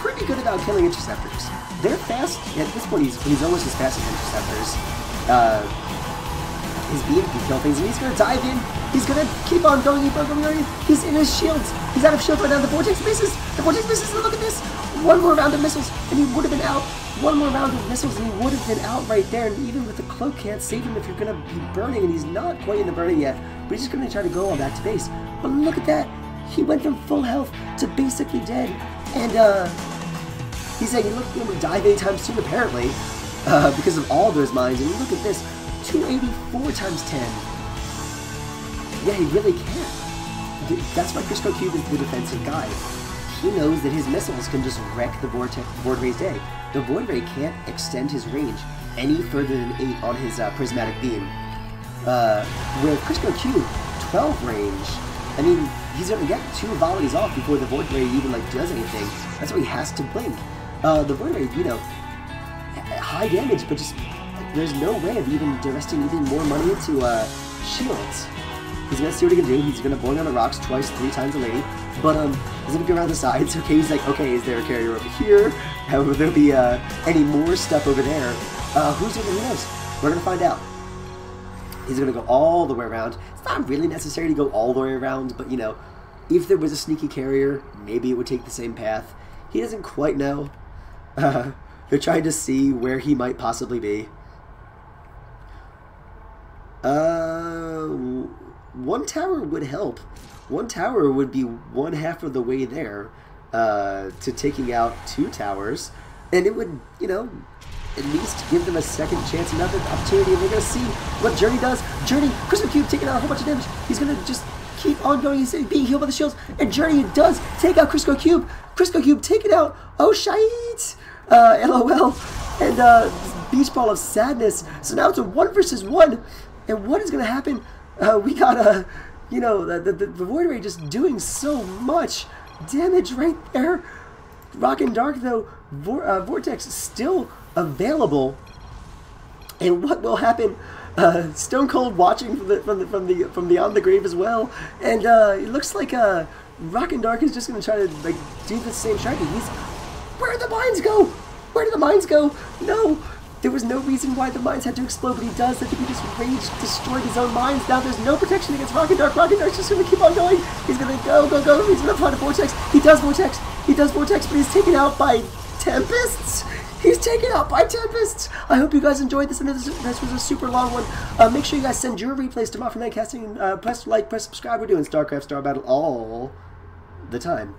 pretty good about killing interceptors. They're fast. At this point, he's almost as fast as interceptors. His beam can kill things, and he's going to dive in. He's going to keep on going. He's in his shields. He's out of shield right now. The Vortex misses. The Vortex misses. Look at this. One more round of missiles, and he would have been out. One more round of missiles, and he would have been out right there. And even with the cloak, can't save him if you're going to be burning, and he's not quite in the burning yet. But he's just going to try to go all back to base. But look at that. He went from full health to basically dead. And, he's saying he looked able to dive 8 times soon, apparently, because of all those mines. And look at this, 284 times 10. Yeah, he really can. That's why Crisco Cube is the defensive guy. He knows that his missiles can just wreck the Void Ray's day. The Void Ray can't extend his range any further than 8 on his Prismatic Beam. With Crisco Cube, 12 range. I mean, he's going to get 2 volleys off before the Void Ray even, like, does anything. That's why he has to blink. The Void Ray, you know, high damage, but just, there's no way of even investing even more money into, shields. He's going to see what he can do. He's going to boing on the rocks twice, 3 times a lady. But, he's going to go around the sides. Okay, he's like, okay, is there a carrier over here? Will there be, any more stuff over there? Who knows? We're going to find out. He's going to go all the way around. It's not really necessary to go all the way around, but, you know, if there was a sneaky carrier, maybe it would take the same path. He doesn't quite know. They're trying to see where he might possibly be. One tower would help. One tower would be 1/2 of the way there to taking out 2 towers. And it would, you know, at least give them a second chance, another opportunity, and we're going to see what Journey does. Journey, Crisco Cube taking out a whole bunch of damage. He's going to just keep on going. He's being healed by the shields, and Journey does take out Crisco Cube. Crisco Cube taken out. Oh, shite. LOL. And Beach Ball of Sadness. So now it's a 1 versus 1. And what is going to happen? We got you know, the Void Ray just doing so much damage right there. Rock and Dark, though, Vortex still available. And what will happen? Stone Cold watching from beyond the grave as well. And it looks like Rock and Dark is just going to try to like do the same strategy. Where did the mines go? Where did the mines go? No. There was no reason why the mines had to explode, but he does. I think he just rage destroyed his own mines. Now there's no protection against Rock and Dark. Rock and Dark's just going to keep on going. He's going to go. He's going to find a Vortex. He does Vortex. But he's taken out by Tempests. He's taken out by Tempests. I hope you guys enjoyed this. I know this was a super long one. Make sure you guys send your replays to MaffumanCasting. Press like, press subscribe. We're doing StarCraft Star Battle all the time.